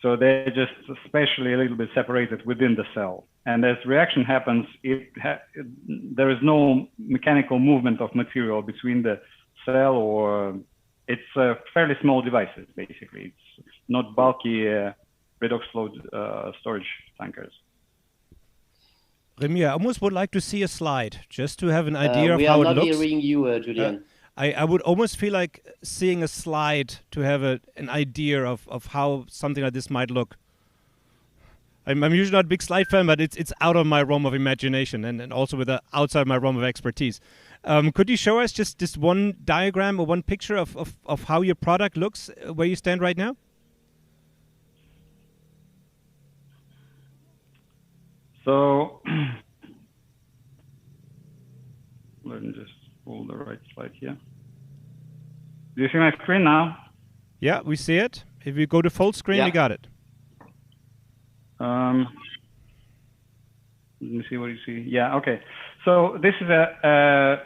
So they're just spatially a little bit separated within the cell. And as reaction happens, there is no mechanical movement of material between the cell, or it's fairly small devices, basically. It's not bulky redox flow storage tankers. Remy, I almost would like to see a slide just to have an idea of how it looks. We are not hearing you, Julian. I would almost feel like seeing a slide to have an idea of how something like this might look. I'm usually not a big slide fan, but it's out of my realm of imagination and also outside my realm of expertise. Could you show us just this one diagram or one picture of how your product looks where you stand right now? So let me just pull the right slide here. Do you see my screen now? Yeah, we see it. If you go to full screen, you got it. Let me see what you see. Yeah, okay. So this is a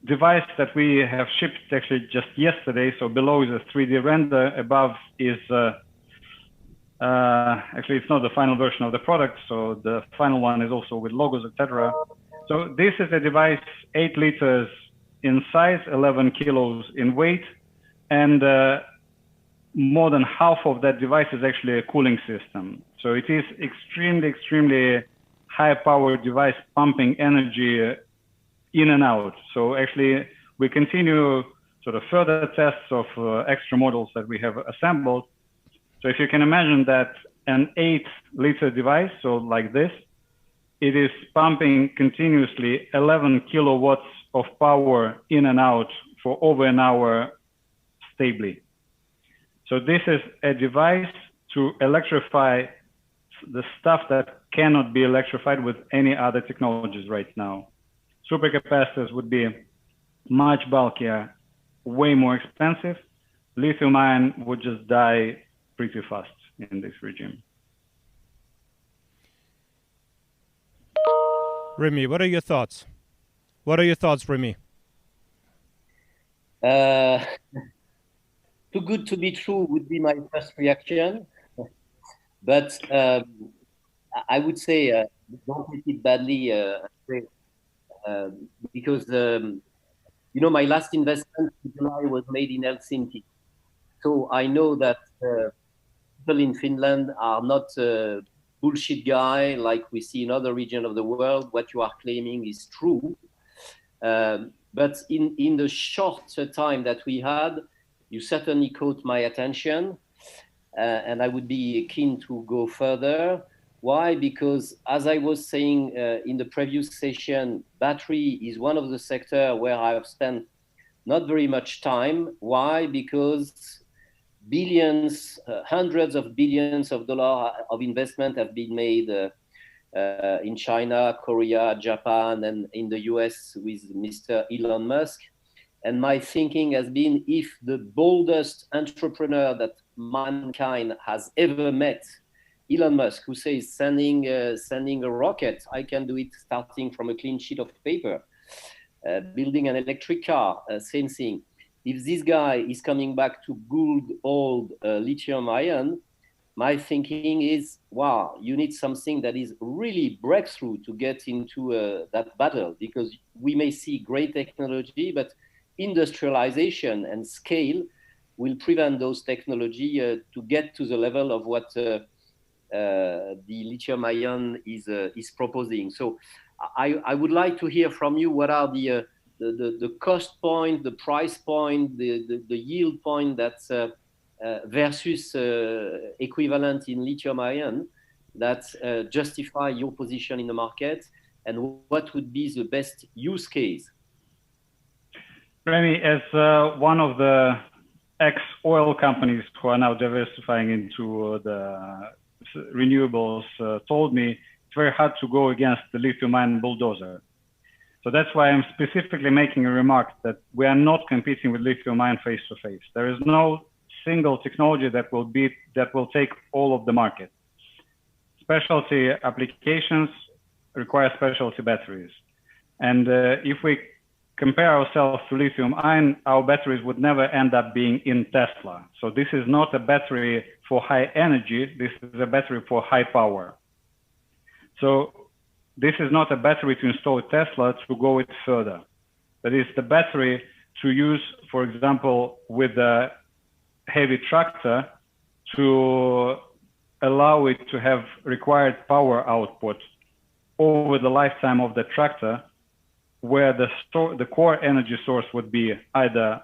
device that we have shipped actually just yesterday. So below is a 3D render. Above is, actually it's not the final version of the product. So the final one is also with logos, etc. So this is a device 8 liters in size, 11 kilos in weight. And more than half of that device is actually a cooling system. So it is extremely high-powered device pumping energy in and out. So actually, we continue sort of further tests of extra models that we have assembled. So if you can imagine that an 8-liter device, so like this, it is pumping continuously 11 kilowatts of power in and out for over an hour stably. So this is a device to electrify the stuff that cannot be electrified with any other technologies right now. Supercapacitors would be much bulkier, way more expensive. Lithium-ion would just die pretty fast in this regime. Remy, what are your thoughts? What are your thoughts, Remy? Too good to be true would be my first reaction. But I would say, don't take it badly, because, you know, my last investment in July was made in Helsinki. So I know that people in Finland are not a bullshit guy like we see in other regions of the world. What you are claiming is true. But in the short time that we had, you certainly caught my attention. And I would be keen to go further. Why? Because as I was saying in the previous session, battery is one of the sectors where I have spent not very much time. Why? Because billions, hundreds of billions of dollars of investment have been made in China, Korea, Japan, and in the US with Mr. Elon Musk. And my thinking has been, if the boldest entrepreneur that mankind has ever met, Elon Musk, who says sending a rocket, I can do it starting from a clean sheet of paper, building an electric car, same thing. If this guy is coming back to good old lithium ion, my thinking is, wow, you need something that is really breakthrough to get into that battle, because we may see great technology, but industrialization and scale will prevent those technology to get to the level of what the lithium ion is proposing. So I would like to hear from you, what are the cost point, the price point, the yield point that's versus equivalent in lithium ion that justify your position in the market, and what would be the best use case? Remy, as one of the ex-oil companies who are now diversifying into the renewables told me, it's very hard to go against the lithium-ion bulldozer. So that's why I'm specifically making a remark that we are not competing with lithium-ion face-to-face. There is no single technology that will take all of the market. Specialty applications require specialty batteries. And if we compare ourselves to lithium ion, our batteries would never end up being in Tesla. So this is not a battery for high energy. This is a battery for high power. So this is not a battery to install a Tesla to go it further. But it's the battery to use, for example, with a heavy tractor to allow it to have required power output over the lifetime of the tractor, where the core energy source would be either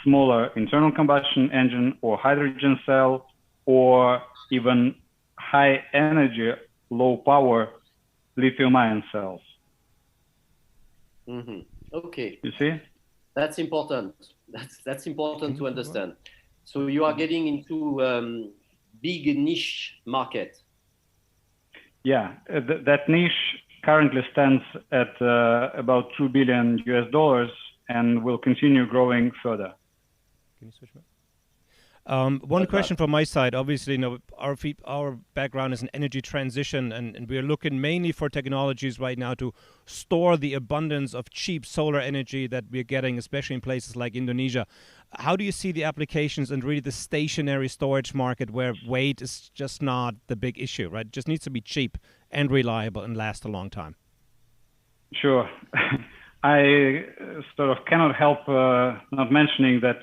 smaller internal combustion engine or hydrogen cell, or even high energy, low power lithium ion cells. Mm-hmm. Okay. You see? That's important. That's important to understand. So you are getting into big niche market. Yeah, that niche currently stands at about $2 billion and will continue growing further. Can you switch back? One question from my side. Obviously, our background is in energy transition, and we are looking mainly for technologies right now to store the abundance of cheap solar energy that we're getting, especially in places like Indonesia. How do you see the applications and really the stationary storage market, where weight is just not the big issue, right? It just needs to be cheap and reliable and last a long time. Sure. I sort of cannot help not mentioning that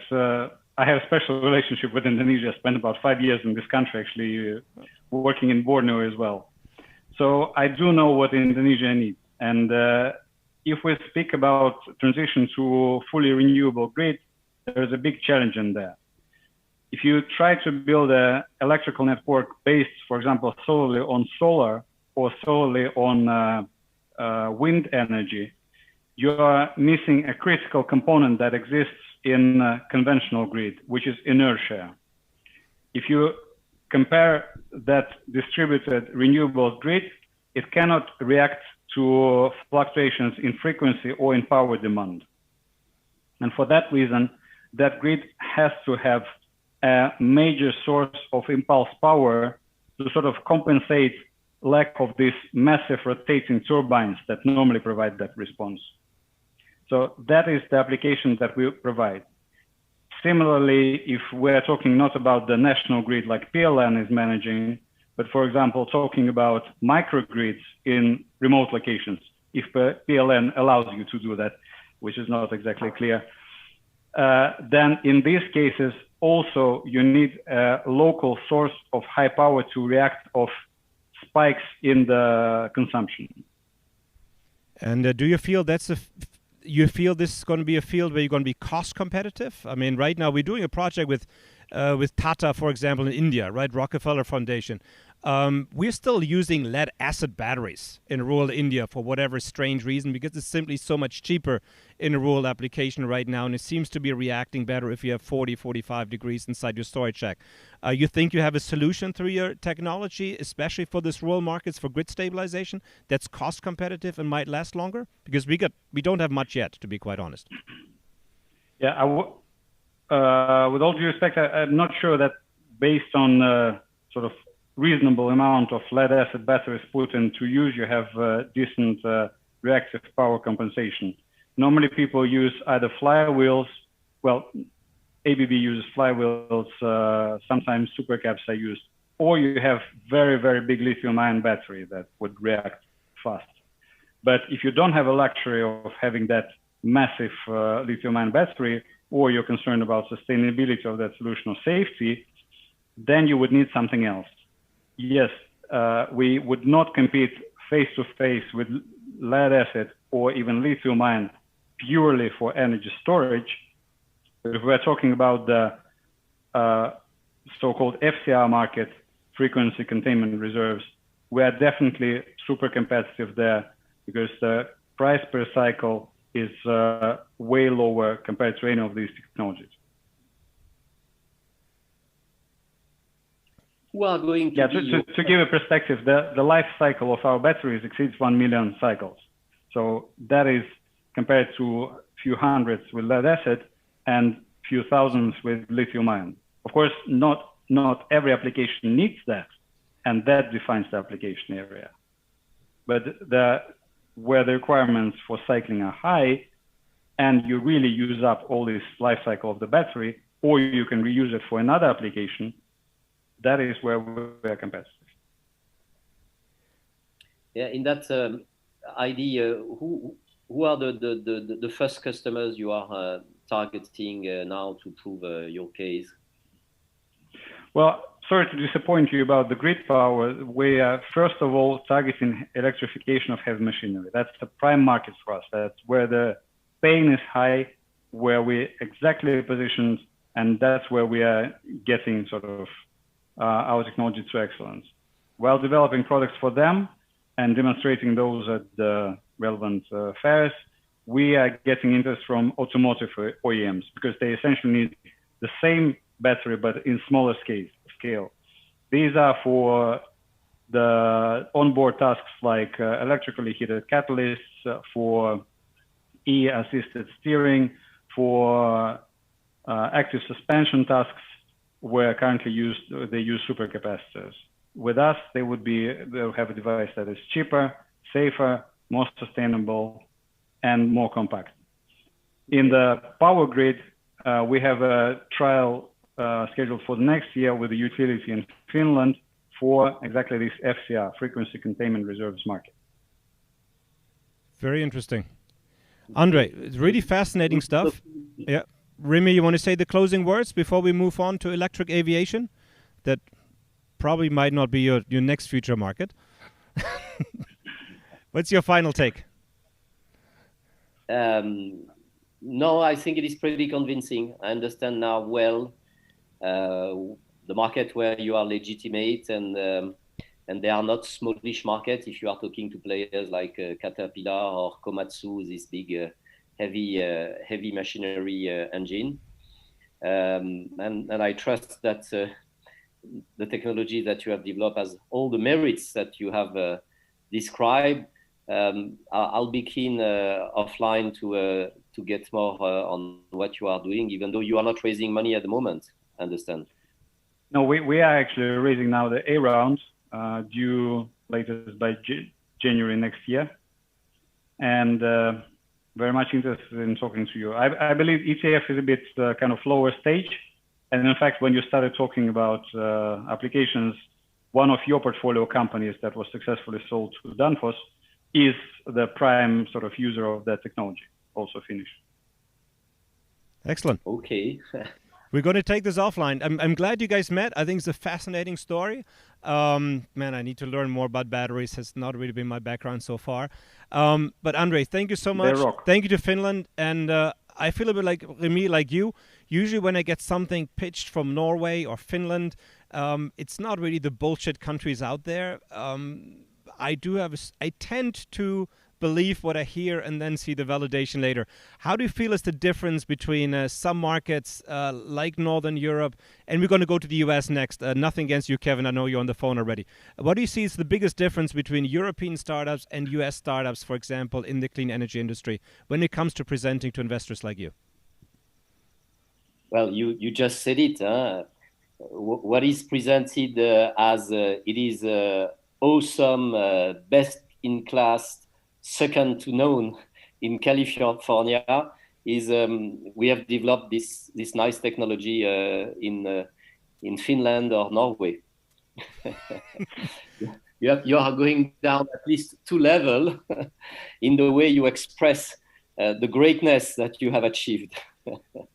I have a special relationship with Indonesia. I spent about 5 years in this country, actually, working in Borneo as well. So I do know what Indonesia needs. And if we speak about transition to fully renewable grid, there's a big challenge in there. If you try to build an electrical network based, for example, solely on solar or solely on wind energy, you are missing a critical component that exists in conventional grid, which is inertia. If you compare that distributed renewable grid, it cannot react to fluctuations in frequency or in power demand. And for that reason, that grid has to have a major source of impulse power to sort of compensate lack of these massive rotating turbines that normally provide that response. So that is the application that we provide. Similarly, if we're talking not about the national grid like PLN is managing, but for example, talking about microgrids in remote locations, if PLN allows you to do that, which is not exactly clear, then in these cases, also you need a local source of high power to react of spikes in the consumption. And do you feel you feel this is going to be a field where you're going to be cost competitive? I mean, right now we're doing a project with Tata, for example, in India, right? Rockefeller Foundation. We're still using lead acid batteries in rural India for whatever strange reason, because it's simply so much cheaper in a rural application right now, and it seems to be reacting better if you have 40, 45 degrees inside your storage shack. You think you have a solution through your technology, especially for this rural markets, for grid stabilization, that's cost competitive and might last longer? Because we don't have much yet, to be quite honest. Yeah, with all due respect, I'm not sure that based on sort of reasonable amount of lead acid batteries put into use, you have decent reactive power compensation. Normally people use either flywheels, well, ABB uses flywheels, sometimes supercaps are used, or you have very, very big lithium ion battery that would react fast. But if you don't have a luxury of having that massive lithium ion battery, or you're concerned about sustainability of that solution or safety, then you would need something else. Yes, we would not compete face-to-face with lead acid or even lithium ion purely for energy storage. But if we're talking about the so-called FCR market, frequency containment reserves, we are definitely super competitive there, because the price per cycle is way lower compared to any of these technologies. Who are going to to give a perspective, the life cycle of our batteries exceeds 1 million cycles. So that is compared to a few hundreds with lead acid and few thousands with lithium ion. Of course, not every application needs that, and that defines the application area. But where the requirements for cycling are high, and you really use up all this life cycle of the battery, or you can reuse it for another application, that is where we are competitive. Yeah, in that idea, who are the first customers you are targeting now to prove your case? Well, sorry to disappoint you about the grid power. We are first of all targeting electrification of heavy machinery. That's the prime market for us. That's where the pain is high, where we exactly positioned, and that's where we are getting sort of our technology to excellence. While developing products for them and demonstrating those at the relevant fairs, we are getting interest from automotive OEMs because they essentially need the same battery but in smaller scale. These are for the onboard tasks like electrically heated catalysts, for E-assisted steering, for active suspension tasks where currently they use supercapacitors. With us, they'll have a device that is cheaper, safer, more sustainable, and more compact. In the power grid, we have a trial scheduled for the next year with a utility in Finland for exactly this FCR, frequency containment reserves market. Very interesting. Andrey, it's really fascinating stuff. Yeah. Remy, you want to say the closing words before we move on to electric aviation? That probably might not be your next future market. What's your final take? No, I think it is pretty convincing. I understand now well the market where you are legitimate, and they are not smallish market if you are talking to players like Caterpillar or Komatsu, this big heavy machinery engine. And I trust that the technology that you have developed has all the merits that you have described. I'll be keen offline to get more on what you are doing, even though you are not raising money at the moment, I understand. No, we are actually raising now the A round, due latest by January next year. And very much interested in talking to you. I believe ETF is a bit kind of lower stage. And in fact, when you started talking about applications, one of your portfolio companies that was successfully sold to Danfoss is the prime sort of user of that technology, also Finnish. Excellent. Okay. We're going to take this offline. I'm glad you guys met. I think it's a fascinating story. Man, I need to learn more about batteries. Has not really been my background so far. But Andrey, thank you so much. Thank you to Finland. And I feel a bit like Remy, like you. Usually when I get something pitched from Norway or Finland, it's not really the bullshit countries out there. I tend to believe what I hear and then see the validation later. How do you feel is the difference between some markets like Northern Europe, and we're going to go to the US next. Nothing against you, Kevin. I know you're on the phone already. What do you see is the biggest difference between European startups and US startups, for example, in the clean energy industry when it comes to presenting to investors like you? Well, you just said it. What is presented as it is awesome, best in class, second to none in California is we have developed this nice technology in Finland or Norway. You are going down at least 2 levels in the way you express the greatness that you have achieved.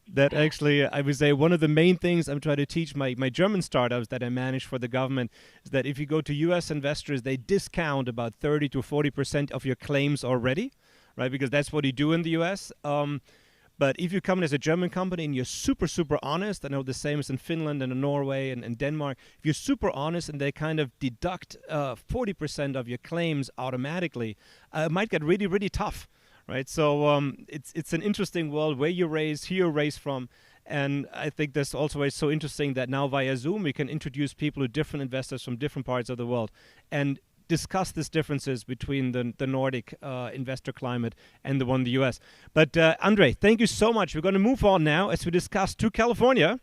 That actually, I would say, one of the main things I'm trying to teach my German startups that I manage for the government is that if you go to US investors, they discount about 30 to 40% of your claims already, right? Because that's what you do in the US. But if you come in as a German company and you're super, super honest, I know the same as in Finland and in Norway and Denmark, if you're super honest and they kind of deduct 40% of your claims automatically, it might get really, really tough. Right, so it's an interesting world where you raise, here you raise from, and I think that's also why it's so interesting that now via Zoom we can introduce people to different investors from different parts of the world and discuss these differences between the Nordic investor climate and the one in the US. But Andrey, thank you so much. We're going to move on now as we discuss to California,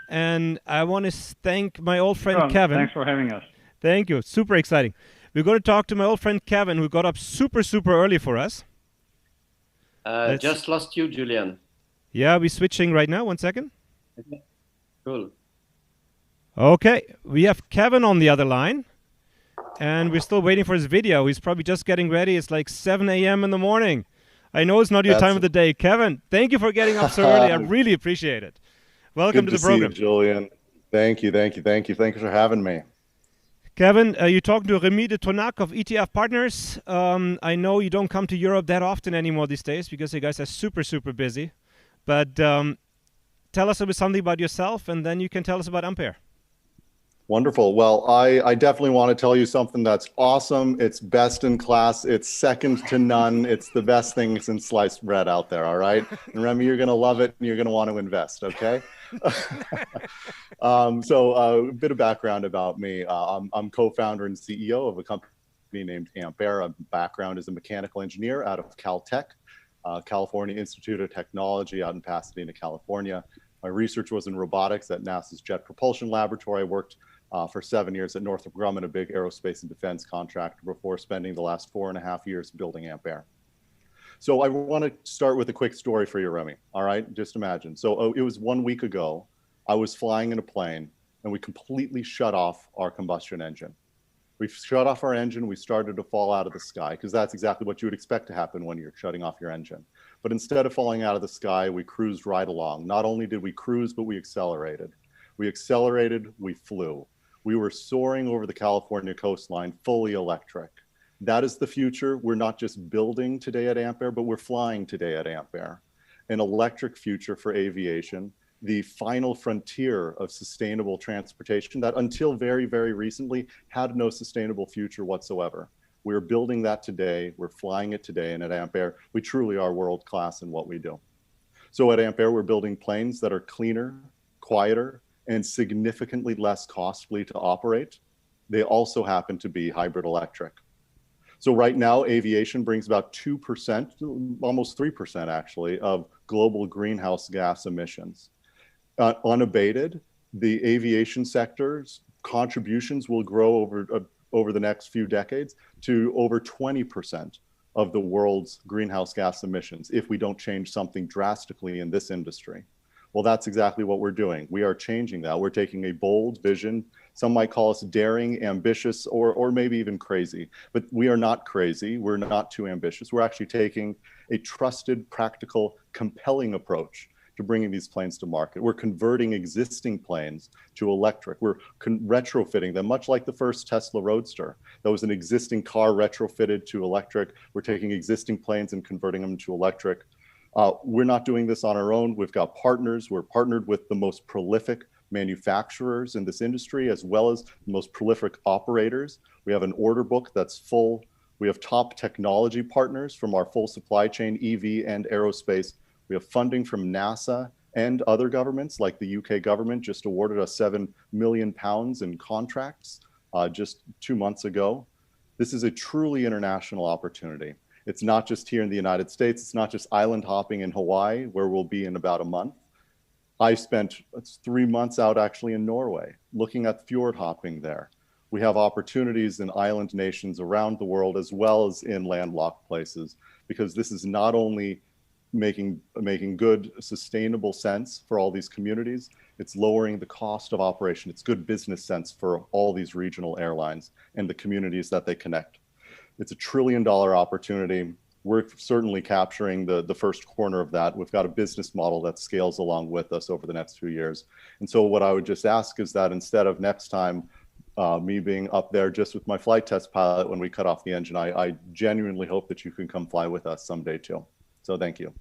and I want to thank my old friend Kevin. Thanks for having us. Thank you. Super exciting. We're going to talk to my old friend Kevin, who got up super, super early for us. Just lost you, Julian. Yeah, we're switching right now. 1 second. Okay. Cool. Okay, we have Kevin on the other line, and we're still waiting for his video. He's probably just getting ready. It's like 7 a.m. in the morning. I know it's not your time of the day. Kevin, thank you for getting up so early. I really appreciate it. Welcome to the program. See you, Julian. Thank you for having me. Kevin, you're talking to Remy de Tonnac of Etf Partners. I know you don't come to Europe that often anymore these days because you guys are super, super busy. But tell us a bit something about yourself, and then you can tell us about Ampaire. Wonderful. Well, I definitely want to tell you something that's awesome. It's best in class. It's second to none. It's the best thing since sliced bread out there, all right? And Remy, you're going to love it, and you're going to want to invest, okay? So a bit of background about me. I'm co-founder and CEO of a company named Ampaire. My background is a mechanical engineer out of Caltech, California Institute of Technology out in Pasadena, California. My research was in robotics at NASA's Jet Propulsion Laboratory. I worked for 7 years at Northrop Grumman, a big aerospace and defense contractor, before spending the last 4.5 years building Ampaire. So I want to start with a quick story for you, Remy. All right, just imagine. So it was 1 week ago. I was flying in a plane, and we completely shut off our combustion engine. We shut off our engine. We started to fall out of the sky, because that's exactly what you would expect to happen when you're shutting off your engine. But instead of falling out of the sky, we cruised right along. Not only did we cruise, but we accelerated. We accelerated, we flew. We were soaring over the California coastline, fully electric. That is the future. We're not just building today at Ampaire, but we're flying today at Ampaire. An electric future for aviation, the final frontier of sustainable transportation that until very, very recently had no sustainable future whatsoever. We're building that today, we're flying it today, and at Ampaire, we truly are world-class in what we do. So at Ampaire, we're building planes that are cleaner, quieter, and significantly less costly to operate. They also happen to be hybrid electric. So right now, aviation brings about 2%, almost 3% actually, of global greenhouse gas emissions. Unabated, the aviation sector's contributions will grow over the next few decades to over 20% of the world's greenhouse gas emissions if we don't change something drastically in this industry. Well, that's exactly what we're doing. We are changing that. We're taking a bold vision. Some might call us daring, ambitious, or maybe even crazy. But we are not crazy. We're not too ambitious. We're actually taking a trusted, practical, compelling approach to bringing these planes to market. We're converting existing planes to electric. We're retrofitting them, much like the first Tesla Roadster. That was an existing car retrofitted to electric. We're taking existing planes and converting them to electric. We're not doing this on our own. We've got partners. We're partnered with the most prolific manufacturers in this industry, as well as the most prolific operators. We have an order book that's full. We have top technology partners from our full supply chain, EV and aerospace. We have funding from NASA and other governments, like the UK government just awarded us £7 million in contracts just 2 months ago. This is a truly international opportunity. It's not just here in the United States. It's not just island hopping in Hawaii, where we'll be in about a month. I spent 3 months out actually in Norway, looking at fjord hopping there. We have opportunities in island nations around the world, as well as in landlocked places, because this is not only making good, sustainable sense for all these communities, it's lowering the cost of operation. It's good business sense for all these regional airlines and the communities that they connect. It's a $1 trillion opportunity. We're certainly capturing the first corner of that. We've got a business model that scales along with us over the next few years. And so what I would just ask is that instead of next time me being up there just with my flight test pilot when we cut off the engine, I genuinely hope that you can come fly with us someday too. So thank you.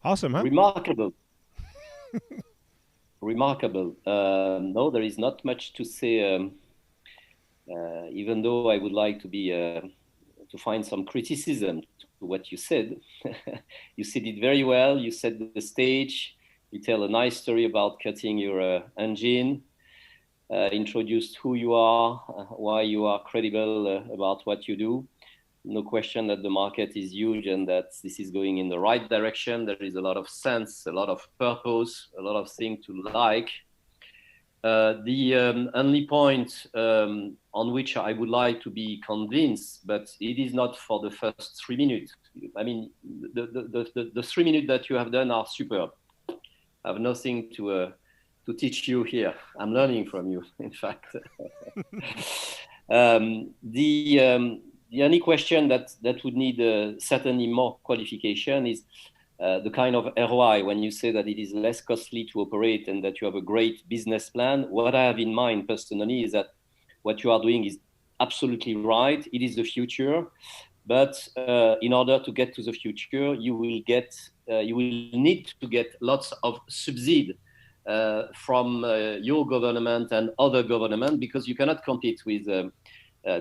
Awesome, huh? Remarkable. Remarkable. No, there is not much to say. Even though I would like to find some criticism to what you said. You said it very well. You set the stage. You tell a nice story about cutting your engine. Introduced who you are, why you are credible about what you do. No question that the market is huge and that this is going in the right direction. There is a lot of sense, a lot of purpose, a lot of things to like. The only point on which I would like to be convinced, but it is not for the first 3 minutes. I mean, the 3 minutes that you have done are superb. I have nothing to teach you here. I'm learning from you, in fact. The only question that would need certainly more qualification is the kind of ROI. When you say that it is less costly to operate and that you have a great business plan, what I have in mind personally is that what you are doing is absolutely right. It is the future, but in order to get to the future, you will need to get lots of subsidy from your government and other government, because you cannot compete with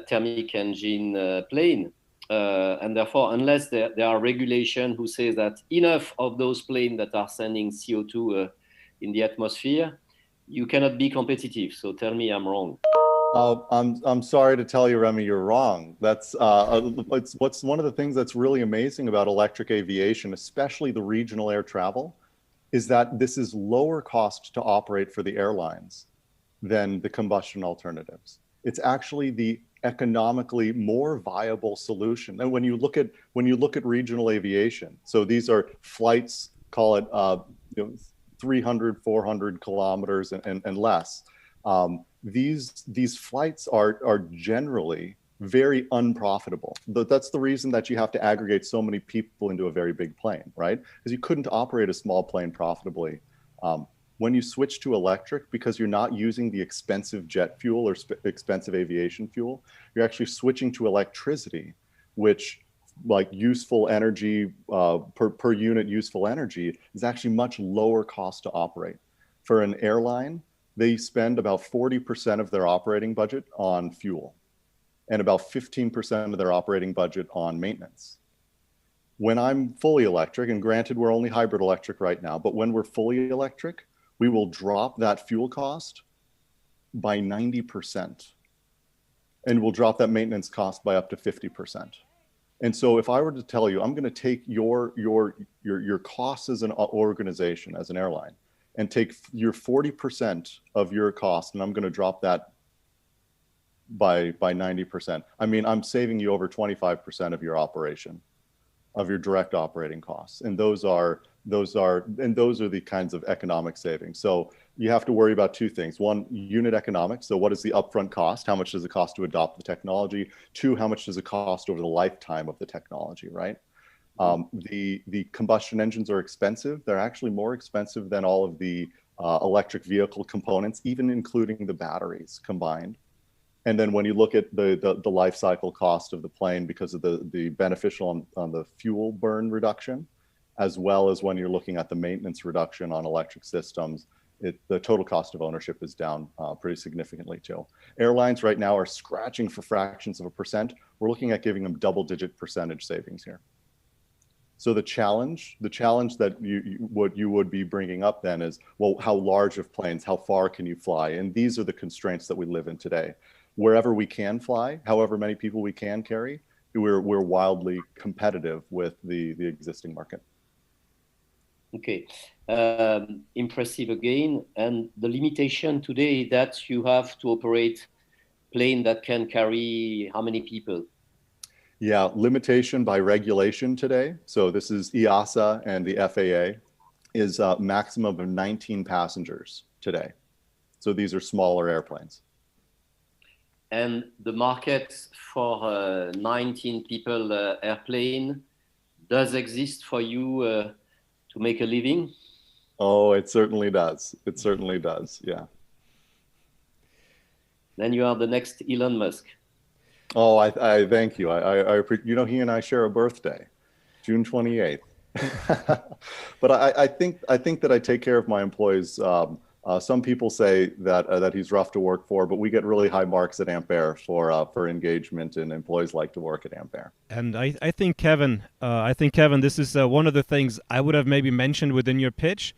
thermic engine plane. And therefore, unless there are regulations who say that enough of those planes that are sending CO2 in the atmosphere, you cannot be competitive. So tell me I'm wrong. I'm sorry to tell you, Remy, you're wrong. That's what's one of the things that's really amazing about electric aviation, especially the regional air travel, is that this is lower cost to operate for the airlines than the combustion alternatives. It's actually the economically more viable solution. And when you look at regional aviation, so these are flights, call it 300, 400 kilometers and less. These flights are generally very unprofitable. That's the reason that you have to aggregate so many people into a very big plane, right? Because you couldn't operate a small plane profitably. When you switch to electric, because you're not using the expensive jet fuel or expensive aviation fuel, you're actually switching to electricity, which, like useful energy, per unit useful energy, is actually much lower cost to operate. For an airline, they spend about 40% of their operating budget on fuel and about 15% of their operating budget on maintenance. When I'm fully electric, and granted we're only hybrid electric right now, but when we're fully electric, we will drop that fuel cost by 90%. And we'll drop that maintenance cost by up to 50%. And so if I were to tell you, I'm going to take your costs as an organization, as an airline, and take your 40% of your cost, and I'm going to drop that by 90%. I mean, I'm saving you over 25% of your operation, of your direct operating costs. And those are the kinds of economic savings. So you have to worry about two things. One, unit economics. So what is the upfront cost? How much does it cost to adopt the technology? Two, how much does it cost over the lifetime of the technology, right? The combustion engines are expensive. They're actually more expensive than all of the electric vehicle components, even including the batteries combined. And then when you look at the life cycle cost of the plane, because of the beneficial on the fuel burn reduction, as well as when you're looking at the maintenance reduction on electric systems, the total cost of ownership is down pretty significantly too. Airlines right now are scratching for fractions of a percent. We're looking at giving them double-digit percentage savings here. So the challenge that you would be bringing up then is, well, how large of planes, how far can you fly? And these are the constraints that we live in today. Wherever we can fly, however many people we can carry, we're wildly competitive with the existing market. Okay, impressive again. And the limitation today that you have to operate plane that can carry how many people? Yeah, limitation by regulation today. So this is EASA and the FAA is a maximum of 19 passengers today. So these are smaller airplanes. And the market for 19 people airplane does exist for you to make a living? Oh, it certainly does. It certainly does, yeah. Then you are the next Elon Musk. Oh, I thank you. You know, he and I share a birthday, June 28th. But I think that I take care of my employees. Some people say that he's rough to work for, but we get really high marks at Ampaire for engagement, and employees like to work at Ampaire. And I think Kevin, this is one of the things I would have maybe mentioned within your pitch,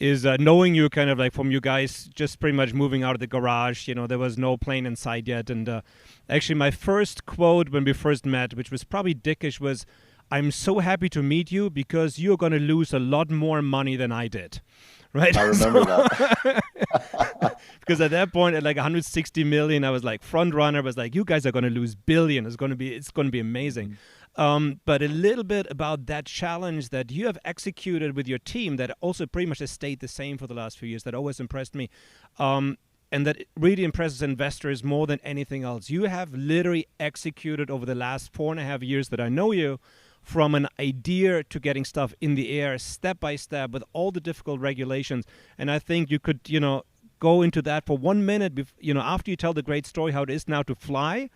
is knowing you kind of like from you guys just pretty much moving out of the garage. You know, there was no plane inside yet, and actually my first quote when we first met, which was probably dickish, was, "I'm so happy to meet you because you're going to lose a lot more money than I did." right? I remember that. Because at that point, at like 160 million, I was like front runner. I was like, you guys are going to lose billion. It's going to be amazing. But a little bit about that challenge that you have executed with your team that also pretty much has stayed the same for the last few years. That always impressed me. And that really impresses investors more than anything else. You have literally executed over the last 4.5 years that I know you, from an idea to getting stuff in the air, step by step, with all the difficult regulations. And I think you could, go into that for 1 minute, after you tell the great story how it is now to fly,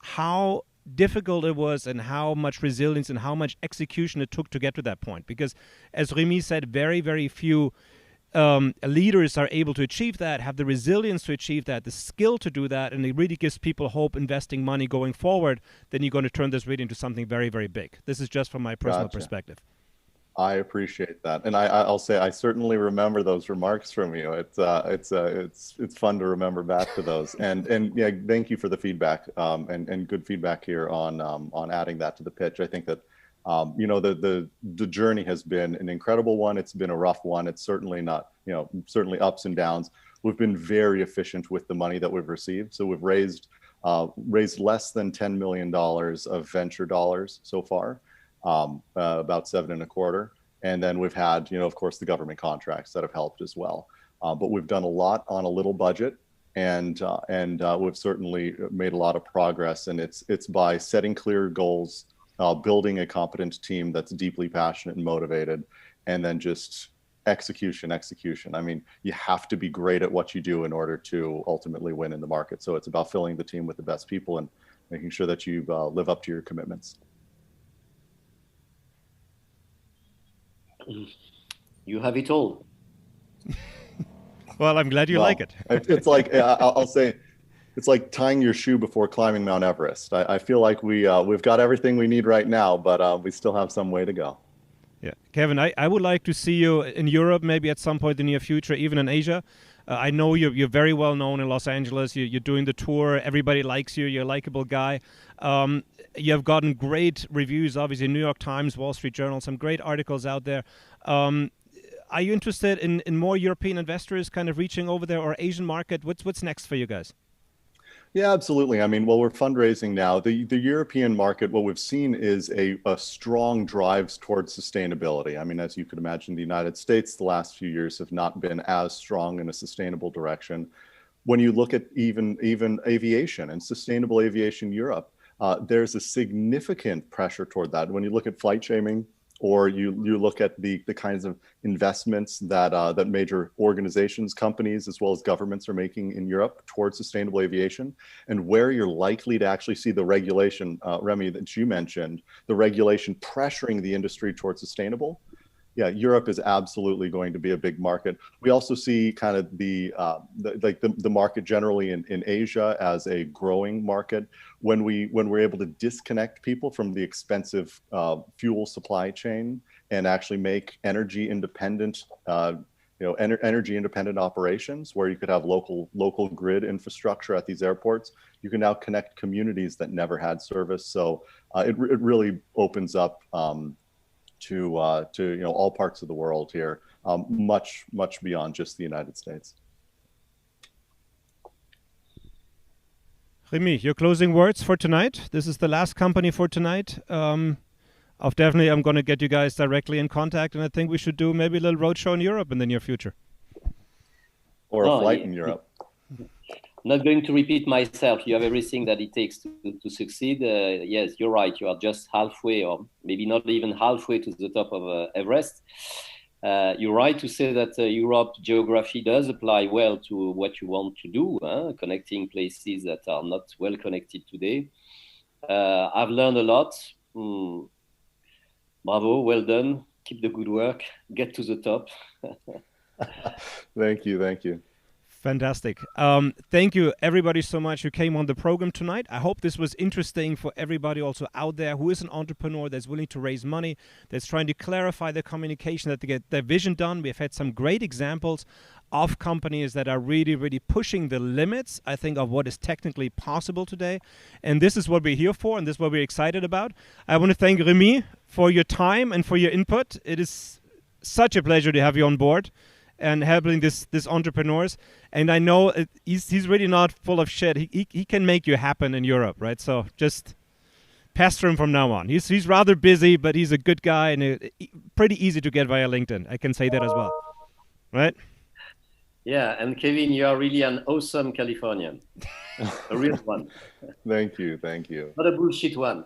how difficult it was and how much resilience and how much execution it took to get to that point. Because as Remy said, very, very few leaders are able to achieve that, have the resilience to achieve that, the skill to do that, and it really gives people hope investing money going forward. Then you're going to turn this really into something very, very big. This is just from my personal perspective. I appreciate that, and I'll say I certainly remember those remarks from you. It's fun to remember back to those, and yeah, thank you for the feedback and good feedback here on adding that to the pitch. I think that. The journey has been an incredible one. It's been a rough one. It's certainly not, certainly ups and downs. We've been very efficient with the money that we've received. So we've raised less than $10 million of venture dollars so far, about 7.25. And then we've had, of course, the government contracts that have helped as well. But we've done a lot on a little budget. And we've certainly made a lot of progress. And it's by setting clear goals, building a competent team that's deeply passionate and motivated, and then just execution. I mean, you have to be great at what you do in order to ultimately win in the market. So it's about filling the team with the best people and making sure that you live up to your commitments. You have it all. Well, I'm glad you like it. It's like, I'll say, it's like tying your shoe before climbing Mount Everest. I feel like we've got everything we need right now, but we still have some way to go. Yeah, Kevin, I would like to see you in Europe, maybe at some point in the near future, even in Asia. I know you're very well known in Los Angeles. You're doing the tour. Everybody likes you. You're a likable guy. You have gotten great reviews, obviously, New York Times, Wall Street Journal, some great articles out there. Are you interested in more European investors kind of reaching over there, or Asian market? What's next for you guys? Yeah, absolutely. I mean, well, we're fundraising now. The European market, what we've seen is a strong drives towards sustainability. I mean, as you could imagine, the United States, the last few years have not been as strong in a sustainable direction. When you look at even aviation and sustainable aviation Europe, there's a significant pressure toward that. When you look at flight shaming, or you look at the kinds of investments that major organizations, companies, as well as governments are making in Europe towards sustainable aviation, and where you're likely to actually see the regulation, Remy, that you mentioned, the regulation pressuring the industry towards sustainable. Yeah, Europe is absolutely going to be a big market. We also see kind of the market generally in Asia as a growing market. When we're able to disconnect people from the expensive fuel supply chain and actually make energy independent, energy independent operations, where you could have local grid infrastructure at these airports, you can now connect communities that never had service. So it really opens up. To all parts of the world here, much beyond just the United States. Remy, your closing words for tonight. This is the last company for tonight. I'm going to get you guys directly in contact, and I think we should do maybe a little roadshow in Europe in the near future. Or a flight in Europe. Not going to repeat myself. You have everything that it takes to succeed. Yes, you're right. You are just halfway, or maybe not even halfway, to the top of Everest. You're right to say that Europe geography does apply well to what you want to do, connecting places that are not well connected today. I've learned a lot. Bravo, well done. Keep the good work. Get to the top. Thank you. Fantastic. Thank you, everybody, so much who came on the program tonight. I hope this was interesting for everybody also out there who is an entrepreneur that's willing to raise money, that's trying to clarify their communication, that they get their vision done. We've had some great examples of companies that are really, really pushing the limits, I think, of what is technically possible today. And this is what we're here for, and this is what we're excited about. I want to thank Remy for your time and for your input. It is such a pleasure to have you on board. and helping this entrepreneurs. And I know he's really not full of shit. He can make you happen in Europe, right? So just pester him from now on. He's rather busy, but he's a good guy and pretty easy to get via LinkedIn. I can say that as well, right? Yeah, and Kevin, you are really an awesome Californian, a real one. Thank you, thank you. Not a bullshit one.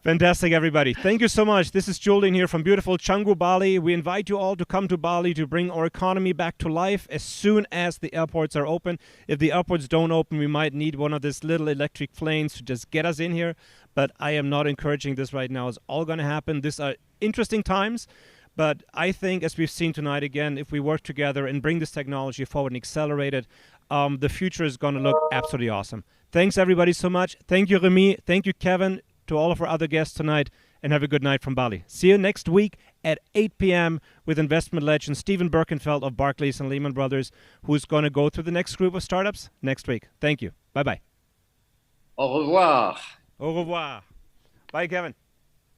Fantastic, everybody. Thank you so much. This is Julian here from beautiful Canggu, Bali. We invite you all to come to Bali to bring our economy back to life as soon as the airports are open. If the airports don't open, we might need one of these little electric planes to just get us in here. But I am not encouraging this right now. It's all going to happen. These are interesting times. But I think, as we've seen tonight again, if we work together and bring this technology forward and accelerate it, the future is going to look absolutely awesome. Thanks, everybody, so much. Thank you, Remy. Thank you, Kevin, to all of our other guests tonight, and have a good night from Bali. See you next week at 8 p.m. with investment legend Steven Birkenfeld of Barclays and Lehman Brothers, who's going to go through the next group of startups next week. Thank you. Bye-bye. Au revoir. Au revoir. Bye, Kevin.